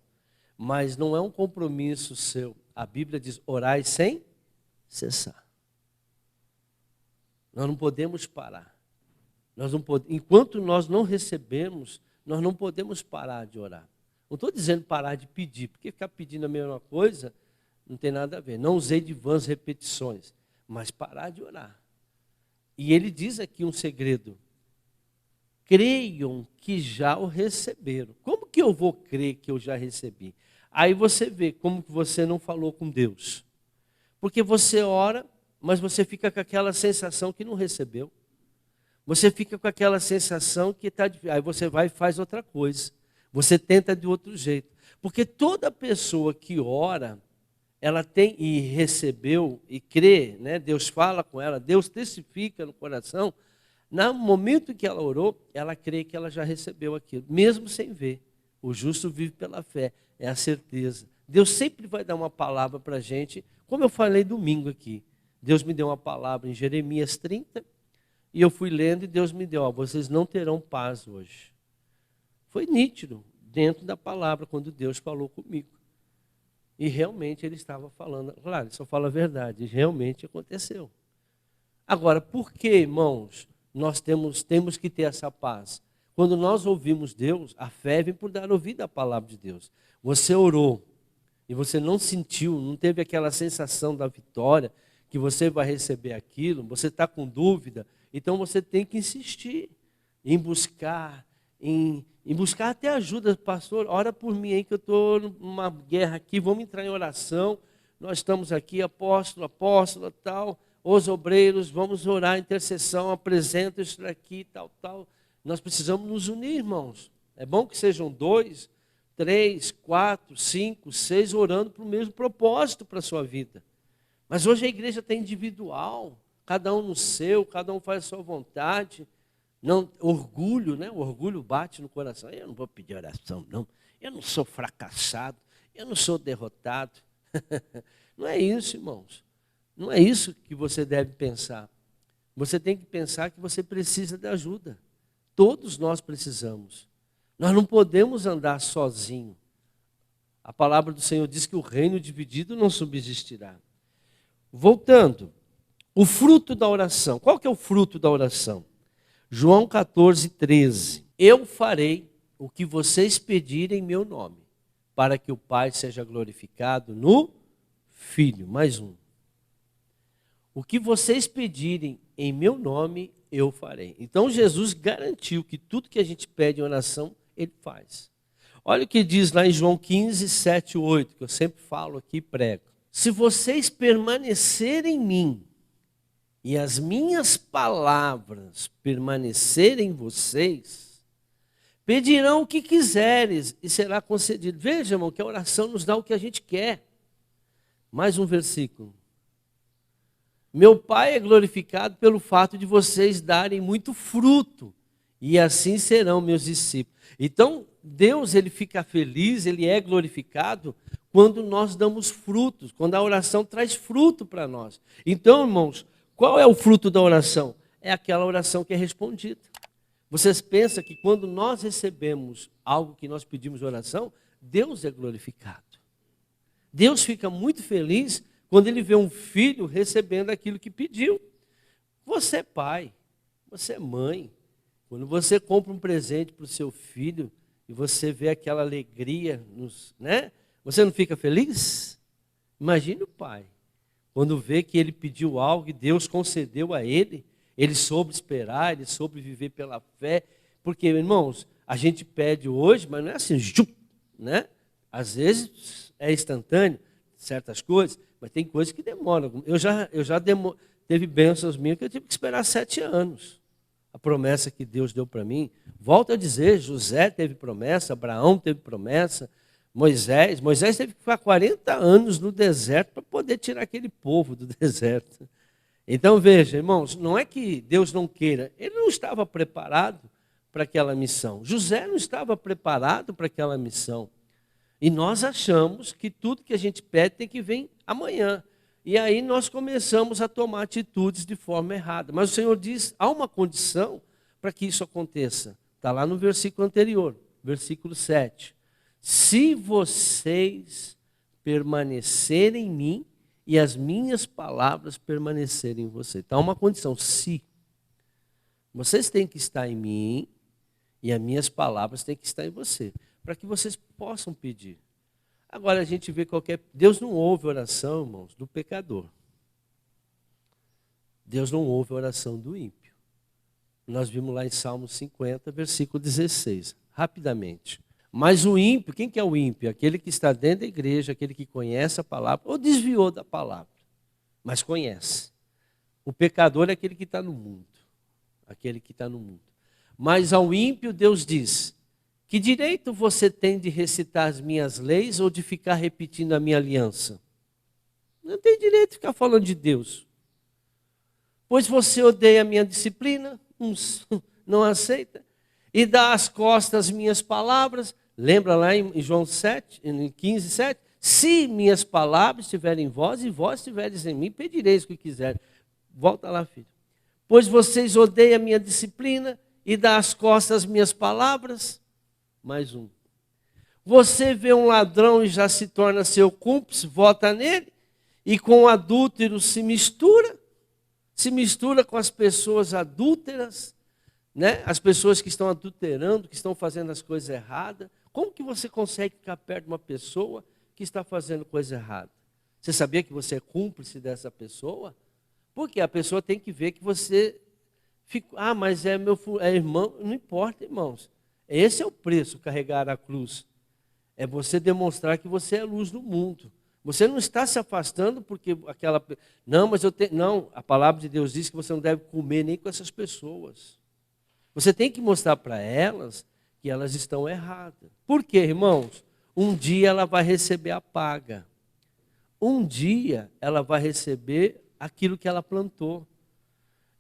mas não é um compromisso seu. A Bíblia diz, orai sem cessar. Nós não podemos parar. Enquanto nós não recebemos, nós não podemos parar de orar. Não estou dizendo parar de pedir, porque ficar pedindo a mesma coisa não tem nada a ver. Não usei de vãs repetições, mas parar de orar. E ele diz aqui um segredo. Creiam que já o receberam. Como que eu vou crer que eu já recebi? Aí você vê como que você não falou com Deus. Porque você ora, mas você fica com aquela sensação que não recebeu. Você fica com aquela sensação que está difícil. Aí você vai e faz outra coisa. Você tenta de outro jeito. Porque toda pessoa que ora, ela tem e recebeu e crê, né? Deus fala com ela, Deus testifica no coração. No momento que ela orou, ela crê que ela já recebeu aquilo, mesmo sem ver. O justo vive pela fé, é a certeza. Deus sempre vai dar uma palavra para a gente, como eu falei domingo aqui. Deus me deu uma palavra em Jeremias 30, e eu fui lendo e Deus me deu, vocês não terão paz hoje. Foi nítido, dentro da palavra, quando Deus falou comigo. E realmente ele estava falando, claro, ele só fala a verdade, realmente aconteceu. Agora, por que, irmãos, nós temos que ter essa paz? Quando nós ouvimos Deus, a fé vem por dar ouvido à palavra de Deus. Você orou e você não sentiu, não teve aquela sensação da vitória, que você vai receber aquilo, você está com dúvida, então você tem que insistir em buscar, em buscar até ajuda. Pastor, ora por mim aí que eu estou numa guerra aqui, vamos entrar em oração, nós estamos aqui, apóstolo, tal, os obreiros, vamos orar, intercessão, apresenta isso aqui, tal. Nós precisamos nos unir, irmãos. É bom que sejam 2, 3, 4, 5, 6 orando para o mesmo propósito para a sua vida. Mas hoje a igreja está individual, cada um no seu, cada um faz a sua vontade. Não, orgulho, né? O orgulho bate no coração. Eu não vou pedir oração, não. Eu não sou fracassado, eu não sou derrotado. Não é isso, irmãos. Não é isso que você deve pensar. Você tem que pensar que você precisa de ajuda. Todos nós precisamos. Nós não podemos andar sozinhos. A palavra do Senhor diz que o reino dividido não subsistirá. Voltando, O fruto da oração. Qual que é o fruto da oração? João 14:13. Eu farei o que vocês pedirem em meu nome, para que o Pai seja glorificado no Filho. Mais um. O que vocês pedirem em meu nome, eu farei. Então Jesus garantiu que tudo que a gente pede em oração, Ele faz. Olha o que diz lá em João 15:7-8, que eu sempre falo aqui e prego. Se vocês permanecerem em mim, e as minhas palavras permanecerem em vocês, pedirão o que quiseres e será concedido. Veja, irmão, que a oração nos dá o que a gente quer. Mais um versículo. Meu Pai é glorificado pelo fato de vocês darem muito fruto, e assim serão meus discípulos. Então, Deus, Ele fica feliz, Ele é glorificado quando nós damos frutos, quando a oração traz fruto para nós. Então, irmãos, qual é o fruto da oração? É aquela oração que é respondida. Vocês pensam que quando nós recebemos algo que nós pedimos em oração, Deus é glorificado. Deus fica muito feliz quando Ele vê um filho recebendo aquilo que pediu. Você é pai, você é mãe. Quando você compra um presente para o seu filho e você vê aquela alegria, né? Você não fica feliz? Imagine o pai. Quando vê que ele pediu algo e Deus concedeu a ele, ele soube esperar, ele soube viver pela fé. Porque, irmãos, a gente pede hoje, mas não é assim, né? Às vezes é instantâneo, certas coisas, mas tem coisas que demoram. Teve bênçãos minhas que eu tive que esperar 7 anos. A promessa que Deus deu para mim. Volto a dizer, José teve promessa, Abraão teve promessa, Moisés teve que ficar 40 anos no deserto para poder tirar aquele povo do deserto. Então veja, irmãos, não é que Deus não queira, ele não estava preparado para aquela missão. José não estava preparado para aquela missão. E nós achamos que tudo que a gente pede tem que vir amanhã. E aí nós começamos a tomar atitudes de forma errada. Mas o Senhor diz, há uma condição para que isso aconteça. Está lá no versículo anterior, versículo 7. Se vocês permanecerem em mim e as minhas palavras permanecerem em você. Então, há uma condição, se. Vocês têm que estar em mim e as minhas palavras têm que estar em você, para que vocês possam pedir. Agora, a gente vê Deus não ouve oração, irmãos, do pecador. Deus não ouve a oração do ímpio. Nós vimos lá em Salmo 50, versículo 16, rapidamente. Mas o ímpio, quem que é o ímpio? Aquele que está dentro da igreja, aquele que conhece a palavra, ou desviou da palavra, mas conhece. O pecador é aquele que está no mundo. Aquele que está no mundo. Mas ao ímpio Deus diz, que direito você tem de recitar as minhas leis ou de ficar repetindo a minha aliança? Não tem direito de ficar falando de Deus. Pois você odeia a minha disciplina, não aceita, e dá as costas às minhas palavras. Lembra lá em João 7, em 15:7? Se minhas palavras estiverem em vós e vós estiveres em mim, pedireis o que quiser. Volta lá, filho. Pois vocês odeiam a minha disciplina e dá as costas às minhas palavras. Mais um. Você vê um ladrão e já se torna seu cúmplice, vota nele, e com o adúltero se mistura com as pessoas adúlteras, né? As pessoas que estão adulterando, que estão fazendo as coisas erradas. Como que você consegue ficar perto de uma pessoa que está fazendo coisa errada? Você sabia que você é cúmplice dessa pessoa? Porque a pessoa tem que ver que você fica, mas é irmão, não importa, irmãos. Esse é o preço, carregar a cruz. É você demonstrar que você é luz no mundo. Você não está se afastando porque aquela... Não, a palavra de Deus diz que você não deve comer nem com essas pessoas. Você tem que mostrar para elas que elas estão erradas. Por quê, irmãos? Um dia ela vai receber a paga. Um dia ela vai receber aquilo que ela plantou.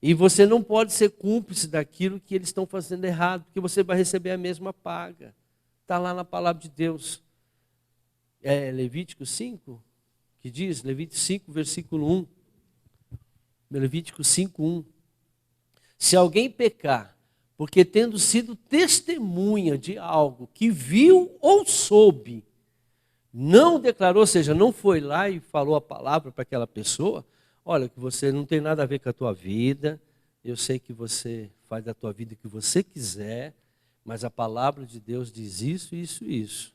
E você não pode ser cúmplice daquilo que eles estão fazendo errado, porque você vai receber a mesma paga. Está lá na palavra de Deus. É Levítico 5, que diz, Levítico 5, versículo 1. Levítico 5, 1. Se alguém pecar, porque tendo sido testemunha de algo que viu ou soube, não declarou, ou seja, não foi lá e falou a palavra para aquela pessoa, olha, que você não tem nada a ver com a tua vida, eu sei que você faz da tua vida o que você quiser, mas a palavra de Deus diz isso, isso, isso.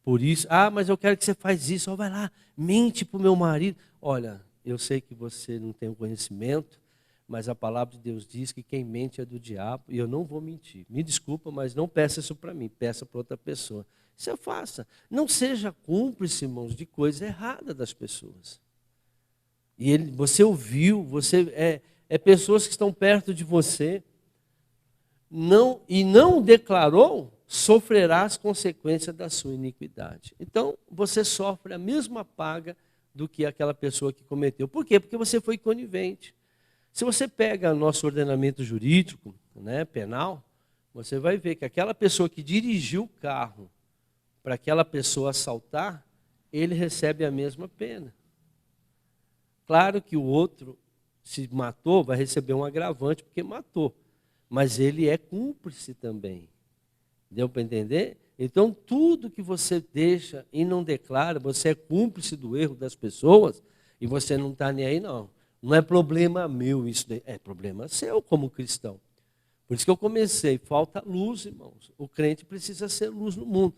Por isso, mas eu quero que você faça isso, vai lá, mente para o meu marido. Olha, eu sei que você não tem o conhecimento, mas a palavra de Deus diz que quem mente é do diabo, e eu não vou mentir. Me desculpa, mas não peça isso para mim, peça para outra pessoa. Você faça. Não seja cúmplice, irmãos, de coisa errada das pessoas. E você ouviu, você é pessoas que estão perto de você, não declarou, sofrerá as consequências da sua iniquidade. Então, você sofre a mesma paga do que aquela pessoa que cometeu. Por quê? Porque você foi conivente. Se você pega nosso ordenamento jurídico, penal, você vai ver que aquela pessoa que dirigiu o carro para aquela pessoa assaltar, ele recebe a mesma pena. Claro que o outro, se matou, vai receber um agravante porque matou. Mas ele é cúmplice também. Deu para entender? Então, tudo que você deixa e não declara, você é cúmplice do erro das pessoas e você não está nem aí, não. Não é problema meu isso, é problema seu como cristão. Por isso que eu comecei, falta luz, irmãos. O crente precisa ser luz no mundo.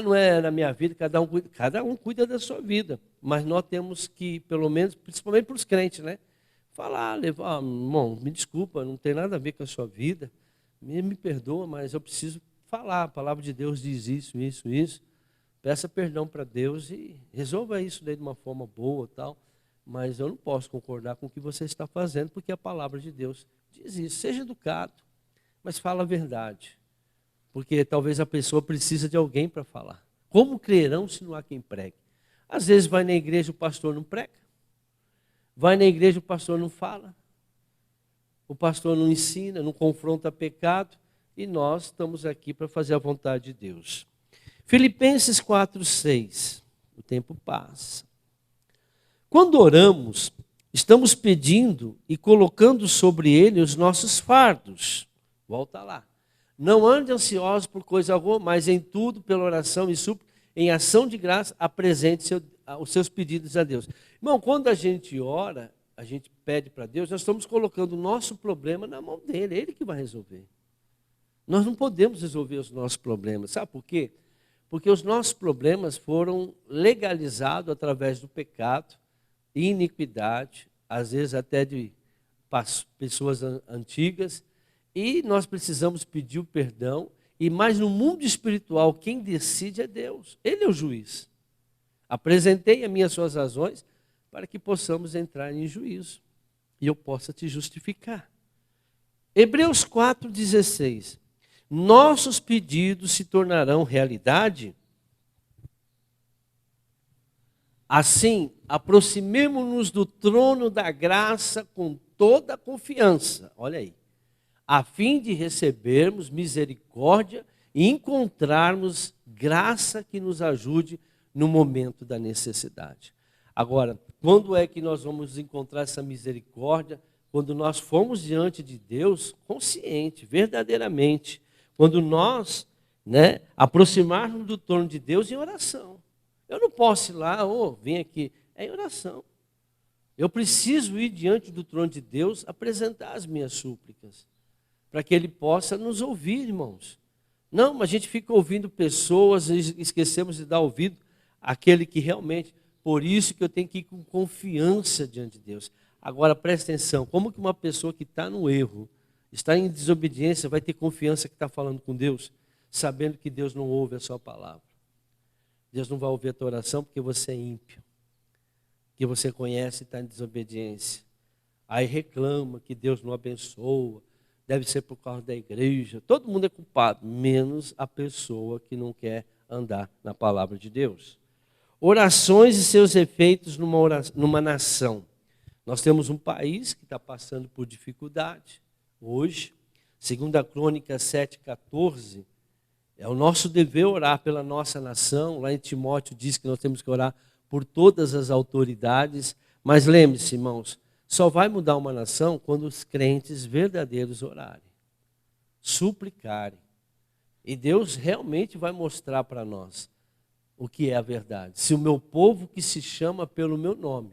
Não é na minha vida, cada um cuida da sua vida. Mas nós temos que, pelo menos, principalmente para os crentes, falar, levar, irmão, me desculpa, não tem nada a ver com a sua vida. Me perdoa, mas eu preciso falar. A palavra de Deus diz isso, isso, isso. Peça perdão para Deus e resolva isso daí de uma forma boa, tal. Mas eu não posso concordar com o que você está fazendo, porque a palavra de Deus diz isso. Seja educado, mas fala a verdade. Porque talvez a pessoa precisa de alguém para falar. Como crerão se não há quem pregue? Às vezes vai na igreja, o pastor não prega. Vai na igreja, o pastor não fala. O pastor não ensina, não confronta pecado. E nós estamos aqui para fazer a vontade de Deus. Filipenses 4:6. O tempo passa. Quando oramos, estamos pedindo e colocando sobre ele os nossos fardos. Volta lá. Não ande ansiosos por coisa alguma, mas em tudo, pela oração e súplica, em ação de graça, apresente os seus pedidos a Deus. Irmão, quando a gente ora, a gente pede para Deus, nós estamos colocando o nosso problema na mão dele, é ele que vai resolver. Nós não podemos resolver os nossos problemas, sabe por quê? Porque os nossos problemas foram legalizados através do pecado, iniquidade, às vezes até de pessoas antigas, e nós precisamos pedir o perdão, mas no mundo espiritual quem decide é Deus, Ele é o juiz. Apresentei a minhas suas razões para que possamos entrar em juízo, e eu possa te justificar. Hebreus 4:16, nossos pedidos se tornarão realidade. Assim, aproximemo-nos do trono da graça com toda a confiança, olha aí, a fim de recebermos misericórdia e encontrarmos graça que nos ajude no momento da necessidade. Agora, quando é que nós vamos encontrar essa misericórdia? Quando nós formos diante de Deus consciente, verdadeiramente, quando nós aproximarmos do trono de Deus em oração. Eu não posso ir lá, vem aqui, é em oração. Eu preciso ir diante do trono de Deus, apresentar as minhas súplicas, para que Ele possa nos ouvir, irmãos. Não, mas a gente fica ouvindo pessoas e esquecemos de dar ouvido àquele que realmente, por isso que eu tenho que ir com confiança diante de Deus. Agora, presta atenção, como que uma pessoa que está no erro, está em desobediência, vai ter confiança que está falando com Deus, sabendo que Deus não ouve a sua palavra? Deus não vai ouvir a tua oração porque você é ímpio, que você conhece e está em desobediência. Aí reclama que Deus não abençoa, deve ser por causa da igreja. Todo mundo é culpado, menos a pessoa que não quer andar na palavra de Deus. Orações e seus efeitos numa nação. Nós temos um país que está passando por dificuldade hoje. 2 Crônicas 7:14. É o nosso dever orar pela nossa nação. Lá em Timóteo diz que nós temos que orar por todas as autoridades. Mas lembre-se, irmãos, só vai mudar uma nação quando os crentes verdadeiros orarem, suplicarem. E Deus realmente vai mostrar para nós o que é a verdade. Se o meu povo que se chama pelo meu nome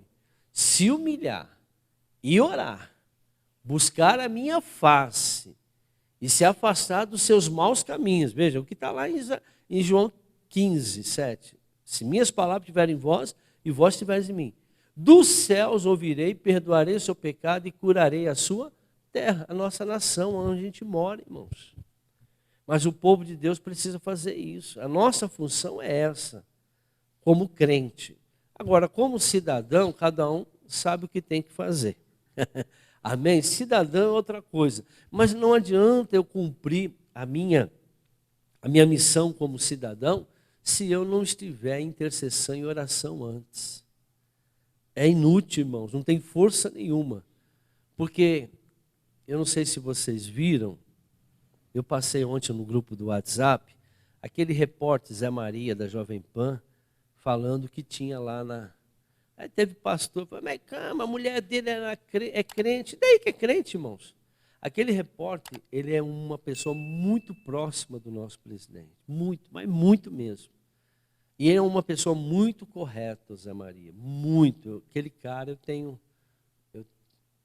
se humilhar e orar, buscar a minha face e se afastar dos seus maus caminhos. Veja, o que está lá em João 15, 7. Se minhas palavras estiverem em vós e vós estiveres em mim, dos céus ouvirei, perdoarei o seu pecado e curarei a sua terra, a nossa nação, onde a gente mora, irmãos. Mas o povo de Deus precisa fazer isso. A nossa função é essa, como crente. Agora, como cidadão, cada um sabe o que tem que fazer. Amém? Cidadão é outra coisa. Mas não adianta eu cumprir a minha missão como cidadão se eu não estiver em intercessão e oração antes. É inútil, irmãos, não tem força nenhuma. Porque, eu não sei se vocês viram, eu passei ontem no grupo do WhatsApp, aquele repórter Zé Maria, da Jovem Pan, falando que tinha lá na... Aí teve pastor, falou, mas calma, a mulher dele é crente. Daí que é crente, irmãos? Aquele repórter, ele é uma pessoa muito próxima do nosso presidente. Muito, mas muito mesmo. E ele é uma pessoa muito correta, Zé Maria. Muito. Aquele cara,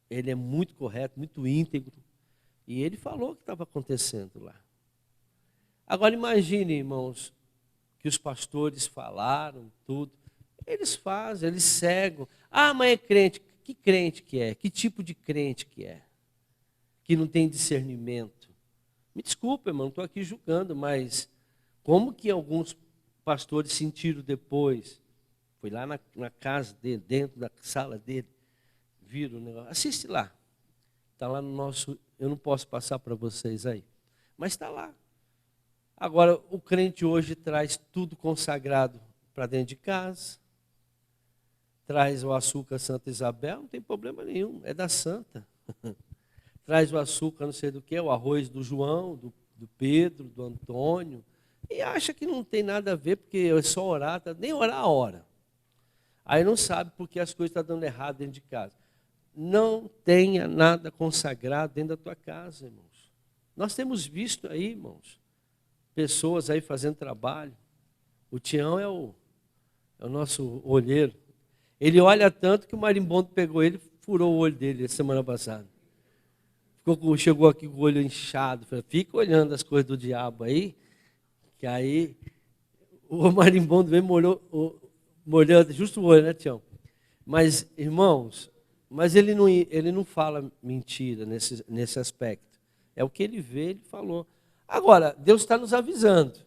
ele é muito correto, muito íntegro. E ele falou o que estava acontecendo lá. Agora imagine, irmãos, que os pastores falaram tudo. Eles fazem, eles cegam. Ah, mas é crente. Que crente que é? Que tipo de crente que é? Que não tem discernimento. Me desculpa, irmão, não estou aqui julgando, mas como que alguns pastores sentiram depois? Foi lá na casa dele, dentro da sala dele, viram o negócio. Assiste lá. Está lá no nosso... Eu não posso passar para vocês aí. Mas está lá. Agora, o crente hoje traz tudo consagrado para dentro de casa. Traz o açúcar Santa Isabel, não tem problema nenhum, é da Santa. Traz o açúcar não sei do que, o arroz do João, do Pedro, do Antônio. E acha que não tem nada a ver, porque é só orar, nem orar a hora. Aí não sabe porque as coisas estão dando errado dentro de casa. Não tenha nada consagrado dentro da tua casa, irmãos. Nós temos visto aí, irmãos, pessoas aí fazendo trabalho. O Tião é o nosso olheiro. Ele olha tanto que o marimbondo pegou ele e furou o olho dele semana passada. Chegou aqui com o olho inchado. Falei, fica olhando as coisas do diabo aí, que aí o marimbondo veio molhando justo o olho, né, Tião? Mas, irmãos, ele não fala mentira nesse aspecto. É o que ele vê, ele falou. Agora, Deus está nos avisando.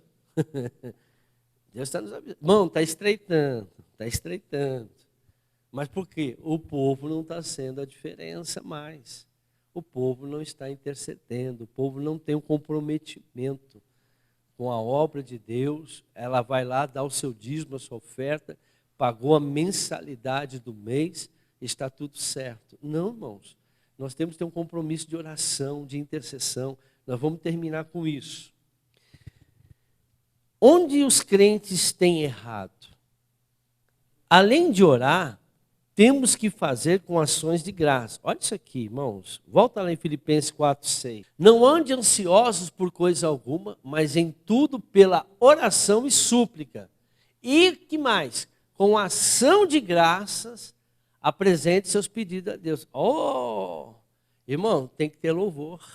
Deus está nos avisando. Irmão, está estreitando, está estreitando. Mas por quê? O povo não está sendo a diferença mais. O povo não está intercedendo, o povo não tem um comprometimento com a obra de Deus. Ela vai lá, dá o seu dízimo, a sua oferta, pagou a mensalidade do mês, está tudo certo. Não, irmãos, nós temos que ter um compromisso de oração, de intercessão. Nós vamos terminar com isso. Onde os crentes têm errado? Além de orar, temos que fazer com ações de graça. Olha isso aqui, irmãos. Volta lá em Filipenses 4:6. Não ande ansiosos por coisa alguma, mas em tudo pela oração e súplica. E que mais? Com ação de graças, apresente seus pedidos a Deus. Oh, irmão, tem que ter louvor.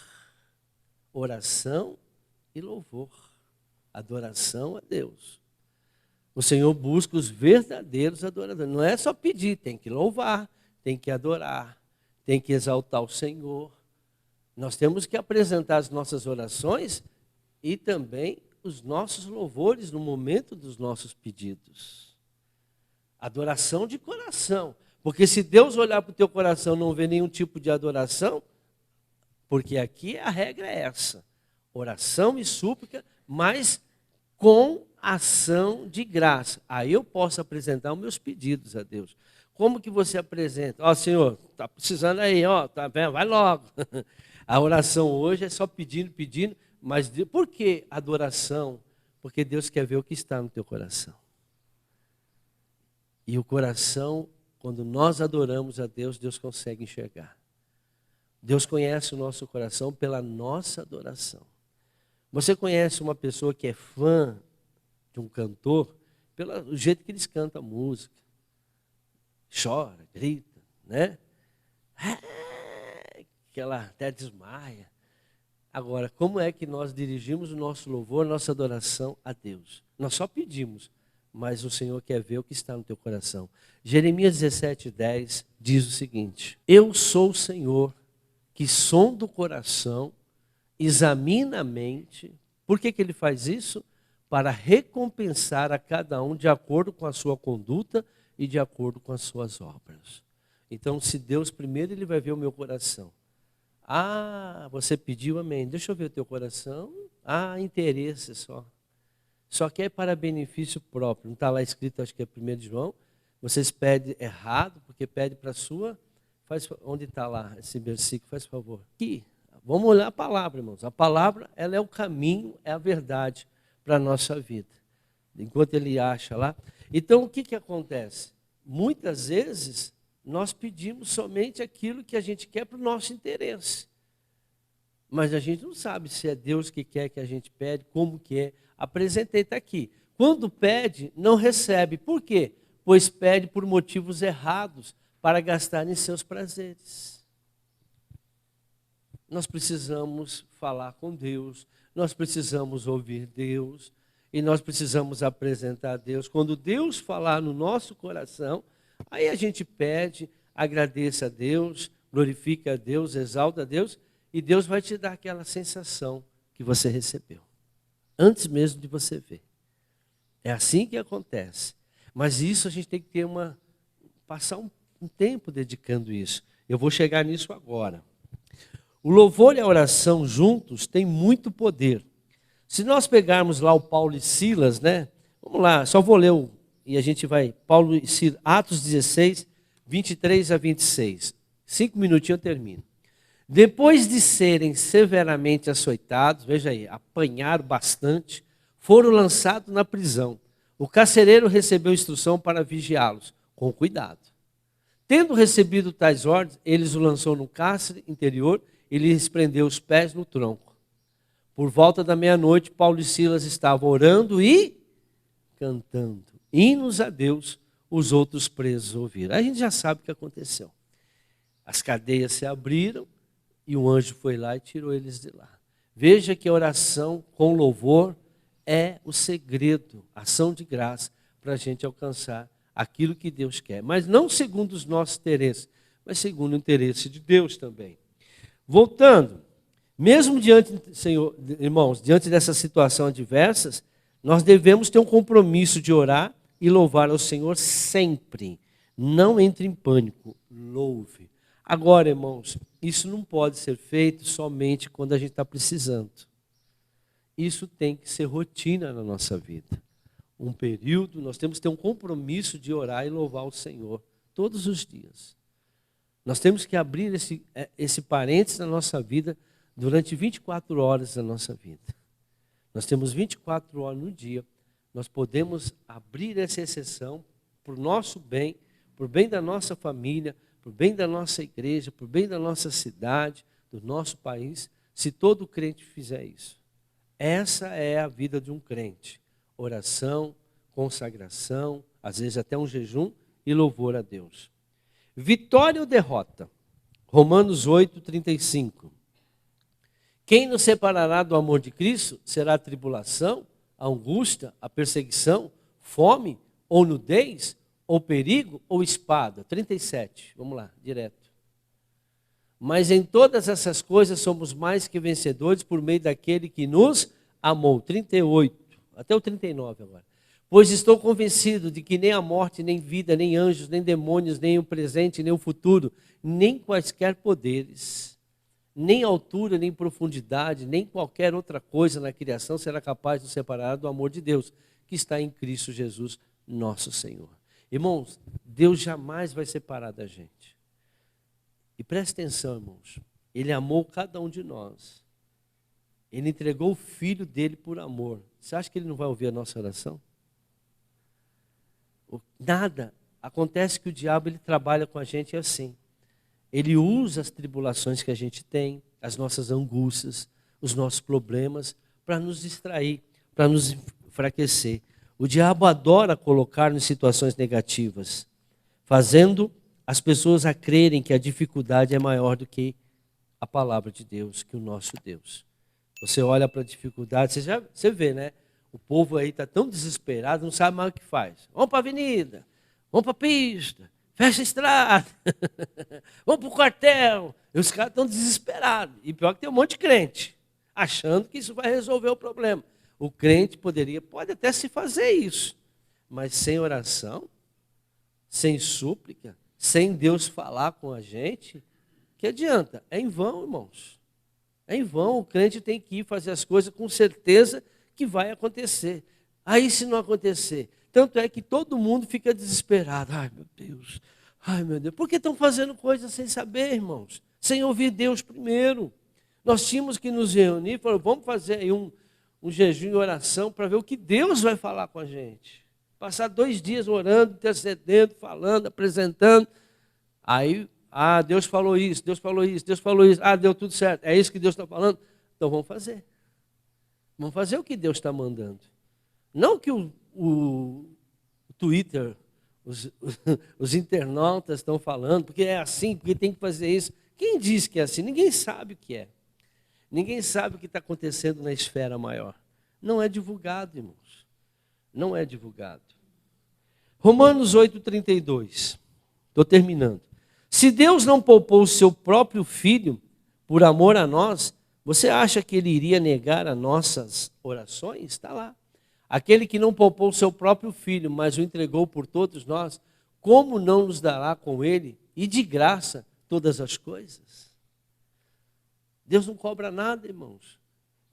Oração e louvor. Adoração a Deus. O Senhor busca os verdadeiros adoradores. Não é só pedir, tem que louvar, tem que adorar, tem que exaltar o Senhor. Nós temos que apresentar as nossas orações e também os nossos louvores no momento dos nossos pedidos. Adoração de coração. Porque se Deus olhar para o teu coração e não ver nenhum tipo de adoração, porque aqui a regra é essa. Oração e súplica, mas com ação de graça. Aí eu posso apresentar os meus pedidos a Deus. Como que você apresenta? Ó, Senhor, está precisando aí, ó, tá vendo? Vai logo. A oração hoje é só pedindo, pedindo, mas por que adoração? Porque Deus quer ver o que está no teu coração. E o coração, quando nós adoramos a Deus, Deus consegue enxergar. Deus conhece o nosso coração pela nossa adoração. Você conhece uma pessoa que é fã de um cantor pelo jeito que eles cantam a música. Chora, grita. né? Aquela até desmaia. Agora, como é que nós dirigimos o nosso louvor, nossa adoração a Deus? Nós só pedimos, mas o Senhor quer ver o que está no teu coração. Jeremias 17:10 diz o seguinte: eu sou o Senhor que sonda o coração, examina a mente. Por que ele faz isso? Para recompensar a cada um de acordo com a sua conduta e de acordo com as suas obras. Então, se Deus primeiro, Ele vai ver o meu coração. Ah, você pediu, amém. Deixa eu ver o teu coração. Ah, interesse só. Só que é para benefício próprio. Não está lá escrito, acho que é 1 João. Vocês pedem errado, porque pedem para a sua... onde está lá esse versículo? Faz favor. Aqui. Vamos olhar a palavra, irmãos. A palavra, ela é o caminho, é a verdade para a nossa vida. Enquanto ele acha lá. Então, o que acontece? Muitas vezes, nós pedimos somente aquilo que a gente quer para o nosso interesse. Mas a gente não sabe se é Deus que quer que a gente pede, como que é. Apresentei, está aqui. Quando pede, não recebe. Por quê? Pois pede por motivos errados, para gastar em seus prazeres. Nós precisamos falar com Deus, nós precisamos ouvir Deus, e nós precisamos apresentar a Deus. Quando Deus falar no nosso coração, aí a gente pede, agradeça a Deus, glorifica a Deus, exalta a Deus, e Deus vai te dar aquela sensação que você recebeu, antes mesmo de você ver. É assim que acontece. Mas isso a gente tem que ter passar um tempo dedicando isso. Eu vou chegar nisso agora. O louvor e a oração juntos têm muito poder. Se nós pegarmos lá o Paulo e Silas, né? Vamos lá, só vou ler e a gente vai. Paulo e Silas, Atos 16, 23 a 26. 5 minutinhos eu termino. Depois de serem severamente açoitados, veja aí, apanharam bastante, foram lançados na prisão. O carcereiro recebeu instrução para vigiá-los, com cuidado. Tendo recebido tais ordens, eles o lançou no cárcere interior e lhes prendeu os pés no tronco. Por volta da meia-noite, Paulo e Silas estavam orando e cantando hinos a Deus. Os outros presos ouviram. Aí a gente já sabe o que aconteceu. As cadeias se abriram e um anjo foi lá e tirou eles de lá. Veja que a oração com louvor é o segredo, ação de graça, para a gente alcançar aquilo que Deus quer. Mas não segundo os nossos interesses, mas segundo o interesse de Deus também. Voltando, mesmo diante, Senhor, irmãos, diante dessa situação adversas, nós devemos ter um compromisso de orar e louvar ao Senhor sempre. Não entre em pânico, louve. Agora, irmãos, isso não pode ser feito somente quando a gente está precisando. Isso tem que ser rotina na nossa vida. Um período, nós temos que ter um compromisso de orar e louvar o Senhor todos os dias. Nós temos que abrir esse parênteses na nossa vida durante 24 horas da nossa vida. Nós temos 24 horas no dia. Nós podemos abrir essa exceção para o nosso bem, para o bem da nossa família, para o bem da nossa igreja, para o bem da nossa cidade, do nosso país, se todo crente fizer isso. Essa é a vida de um crente. Oração, consagração, às vezes até um jejum e louvor a Deus. Vitória ou derrota? Romanos 8, 35. Quem nos separará do amor de Cristo? Será a tribulação, a angústia, a perseguição, fome, ou nudez, ou perigo, ou espada? 37, vamos lá, direto. Mas em todas essas coisas somos mais que vencedores por meio daquele que nos amou. 38, até o 39 agora. Pois estou convencido de que nem a morte, nem vida, nem anjos, nem demônios, nem o presente, nem o futuro, nem quaisquer poderes, nem altura, nem profundidade, nem qualquer outra coisa na criação será capaz de nos separar do amor de Deus, que está em Cristo Jesus, nosso Senhor. Irmãos, Deus jamais vai separar da gente. E preste atenção, irmãos, Ele amou cada um de nós. Ele entregou o Filho dele por amor. Você acha que Ele não vai ouvir a nossa oração? Nada. Acontece que o diabo ele trabalha com a gente assim. Ele usa as tribulações que a gente tem, as nossas angústias, os nossos problemas, para nos distrair, para nos enfraquecer. O diabo adora colocar-nos em situações negativas, fazendo as pessoas a crerem que a dificuldade é maior do que a palavra de Deus, que o nosso Deus. Você olha para a dificuldade, você vê, né? O povo aí está tão desesperado, não sabe mais o que faz. Vamos para a avenida, vamos para a pista, fecha a estrada, vamos para o quartel. E os caras estão desesperados. E pior que tem um monte de crente, achando que isso vai resolver o problema. O crente pode até se fazer isso, mas sem oração, sem súplica, sem Deus falar com a gente, que adianta? É em vão, irmãos. É em vão. O crente tem que ir fazer as coisas com certeza que vai acontecer. Aí se não acontecer, tanto é que todo mundo fica desesperado. Ai meu Deus, por que estão fazendo coisas sem saber, irmãos? Sem ouvir Deus primeiro. Nós tínhamos que nos reunir e falar, vamos fazer aí um jejum e oração para ver o que Deus vai falar com a gente. Passar 2 dias orando, intercedendo, falando, apresentando. Aí, Deus falou isso, Deus falou isso, Deus falou isso. Deu tudo certo. É isso que Deus está falando? Então vamos fazer. Vamos fazer o que Deus está mandando. Não que o Twitter, os internautas estão falando, porque é assim, porque tem que fazer isso. Quem diz que é assim? Ninguém sabe o que é. Ninguém sabe o que está acontecendo na esfera maior. Não é divulgado, irmãos. Não é divulgado. Romanos 8,32. Estou terminando. Se Deus não poupou o seu próprio filho por amor a nós, você acha que ele iria negar as nossas orações? Está lá. Aquele que não poupou o seu próprio filho, mas o entregou por todos nós, como não nos dará com ele e de graça todas as coisas? Deus não cobra nada, irmãos.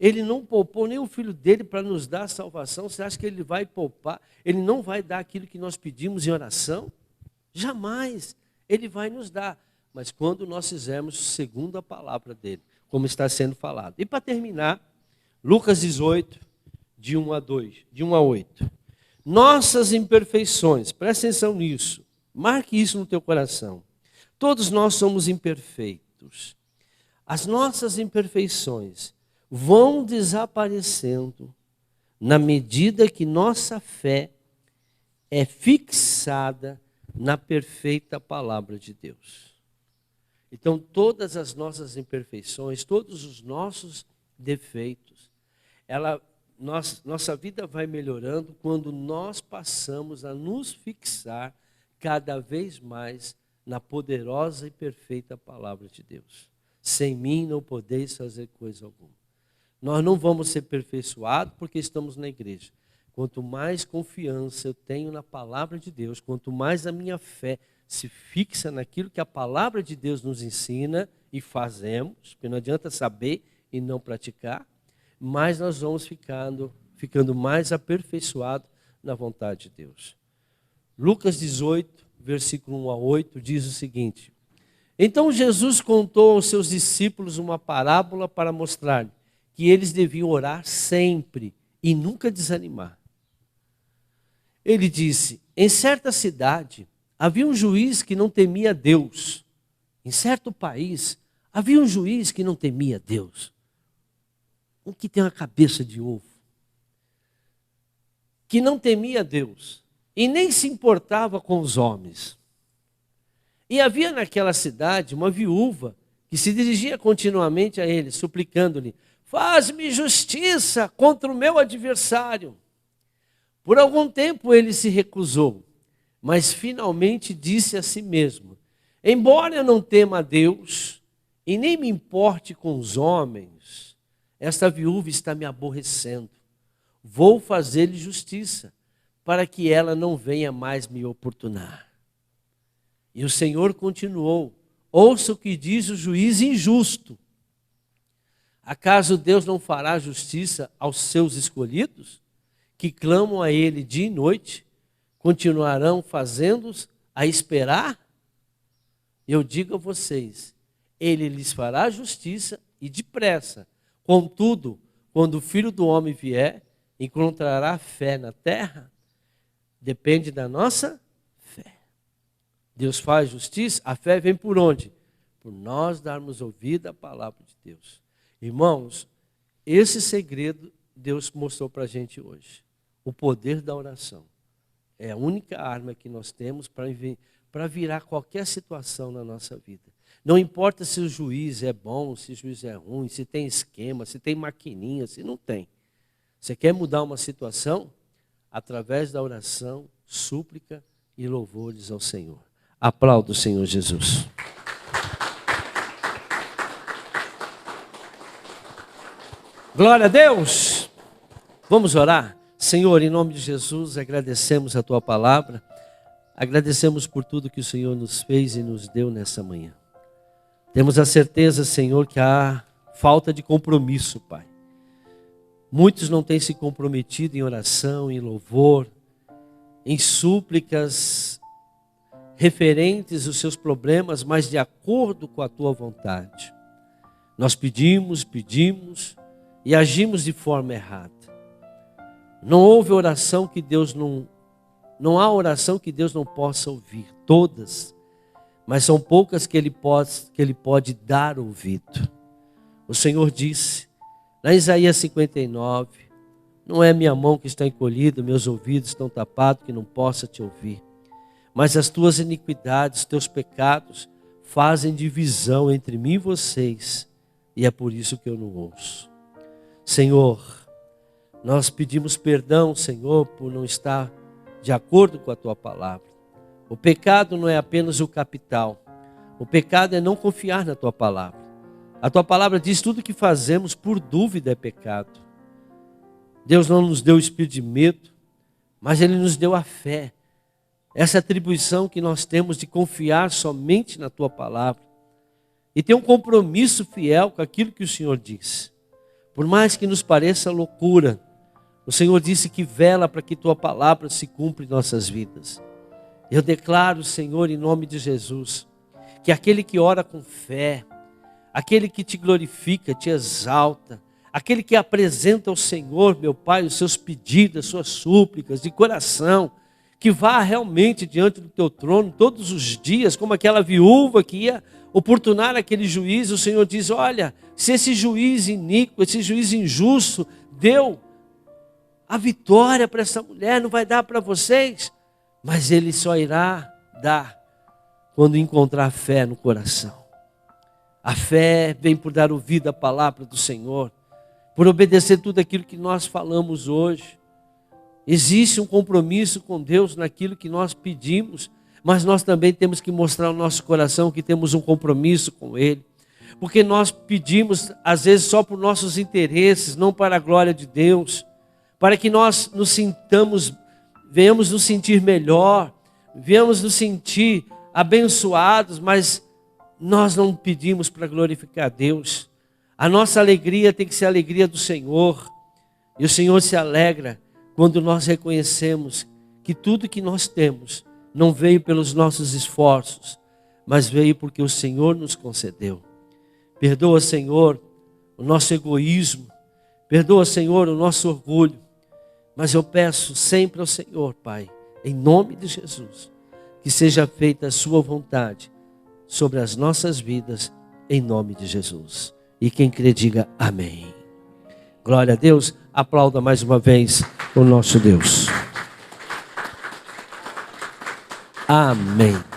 Ele não poupou nem o filho dele para nos dar a salvação. Você acha que ele vai poupar? Ele não vai dar aquilo que nós pedimos em oração? Jamais. Ele vai nos dar. Mas quando nós fizermos segundo a palavra dele, como está sendo falado. E para terminar, Lucas 18, de 1 a 8. Nossas imperfeições, presta atenção nisso. Marque isso no teu coração. Todos nós somos imperfeitos. As nossas imperfeições vão desaparecendo na medida que nossa fé é fixada na perfeita palavra de Deus. Então, todas as nossas imperfeições, todos os nossos defeitos, nossa vida vai melhorando quando nós passamos a nos fixar cada vez mais na poderosa e perfeita palavra de Deus. Sem mim não podeis fazer coisa alguma. Nós não vamos ser aperfeiçoados porque estamos na igreja. Quanto mais confiança eu tenho na palavra de Deus, quanto mais a minha fé se fixa naquilo que a palavra de Deus nos ensina e fazemos, porque não adianta saber e não praticar, mais nós vamos ficando mais aperfeiçoados na vontade de Deus. Lucas 18, versículo 1 a 8, diz o seguinte: Então Jesus contou aos seus discípulos uma parábola para mostrar que eles deviam orar sempre e nunca desanimar. Ele disse, em certa cidade havia um juiz que não temia Deus. Em certo país havia um juiz que não temia Deus. Um que tem uma cabeça de ovo. Que não temia Deus e nem se importava com os homens. E havia naquela cidade uma viúva que se dirigia continuamente a ele, suplicando-lhe, faz-me justiça contra o meu adversário. Por algum tempo ele se recusou, mas finalmente disse a si mesmo, embora eu não tema a Deus e nem me importe com os homens, esta viúva está me aborrecendo. Vou fazer-lhe justiça, para que ela não venha mais me oportunar. E o Senhor continuou, ouça o que diz o juiz injusto. Acaso Deus não fará justiça aos seus escolhidos, que clamam a Ele dia e noite, continuarão fazendo-os a esperar? Eu digo a vocês, Ele lhes fará justiça e depressa. Contudo, quando o Filho do Homem vier, encontrará fé na terra? Depende da nossa fé. Deus faz justiça, a fé vem por onde? Por nós darmos ouvido à palavra de Deus. Irmãos, esse segredo Deus mostrou para a gente hoje. O poder da oração. É a única arma que nós temos para virar qualquer situação na nossa vida. Não importa se o juiz é bom, se o juiz é ruim, se tem esquema, se tem maquininha, se não tem. Você quer mudar uma situação? Através da oração, súplica e louvores ao Senhor. Aplauda o Senhor Jesus. Glória a Deus! Vamos orar? Senhor, em nome de Jesus, agradecemos a Tua palavra. Agradecemos por tudo que o Senhor nos fez e nos deu nessa manhã. Temos a certeza, Senhor, que há falta de compromisso, Pai. Muitos não têm se comprometido em oração, em louvor, em súplicas referentes aos seus problemas, mas de acordo com a Tua vontade. Nós pedimos e agimos de forma errada. Não houve oração que Deus não há oração que Deus não possa ouvir, todas, mas são poucas que Ele pode dar ouvido. O Senhor disse, na Isaías 59, não é minha mão que está encolhida, meus ouvidos estão tapados, que não possa te ouvir. Mas as tuas iniquidades, teus pecados, fazem divisão entre mim e vocês, e é por isso que eu não ouço. Senhor, nós pedimos perdão, Senhor, por não estar de acordo com a Tua palavra. O pecado não é apenas o capital. O pecado é não confiar na Tua palavra. A Tua palavra diz tudo que fazemos por dúvida é pecado. Deus não nos deu o espírito de medo, mas Ele nos deu a fé. Essa atribuição que nós temos de confiar somente na Tua palavra. E ter um compromisso fiel com aquilo que o Senhor diz. Por mais que nos pareça loucura, o Senhor disse que vela para que Tua palavra se cumpra em nossas vidas. Eu declaro, Senhor, em nome de Jesus, que aquele que ora com fé, aquele que te glorifica, te exalta, aquele que apresenta ao Senhor, meu Pai, os seus pedidos, as suas súplicas de coração, que vá realmente diante do Teu trono todos os dias, como aquela viúva que ia oportunar aquele juiz, o Senhor diz, olha, se esse juiz iníquo, esse juiz injusto, deu a vitória para essa mulher, não vai dar para vocês, mas Ele só irá dar quando encontrar fé no coração. A fé vem por dar ouvido à palavra do Senhor, por obedecer tudo aquilo que nós falamos hoje. Existe um compromisso com Deus naquilo que nós pedimos, mas nós também temos que mostrar ao nosso coração que temos um compromisso com Ele. Porque nós pedimos, às vezes, só por nossos interesses, não para a glória de Deus. Para que nós nos sintamos, venhamos nos sentir melhor, venhamos nos sentir abençoados, mas nós não pedimos para glorificar a Deus. A nossa alegria tem que ser a alegria do Senhor. E o Senhor se alegra quando nós reconhecemos que tudo que nós temos não veio pelos nossos esforços, mas veio porque o Senhor nos concedeu. Perdoa, Senhor, o nosso egoísmo. Perdoa, Senhor, o nosso orgulho. Mas eu peço sempre ao Senhor, Pai, em nome de Jesus, que seja feita a sua vontade sobre as nossas vidas, em nome de Jesus. E quem crê, diga amém. Glória a Deus. Aplauda mais uma vez o nosso Deus. Amém.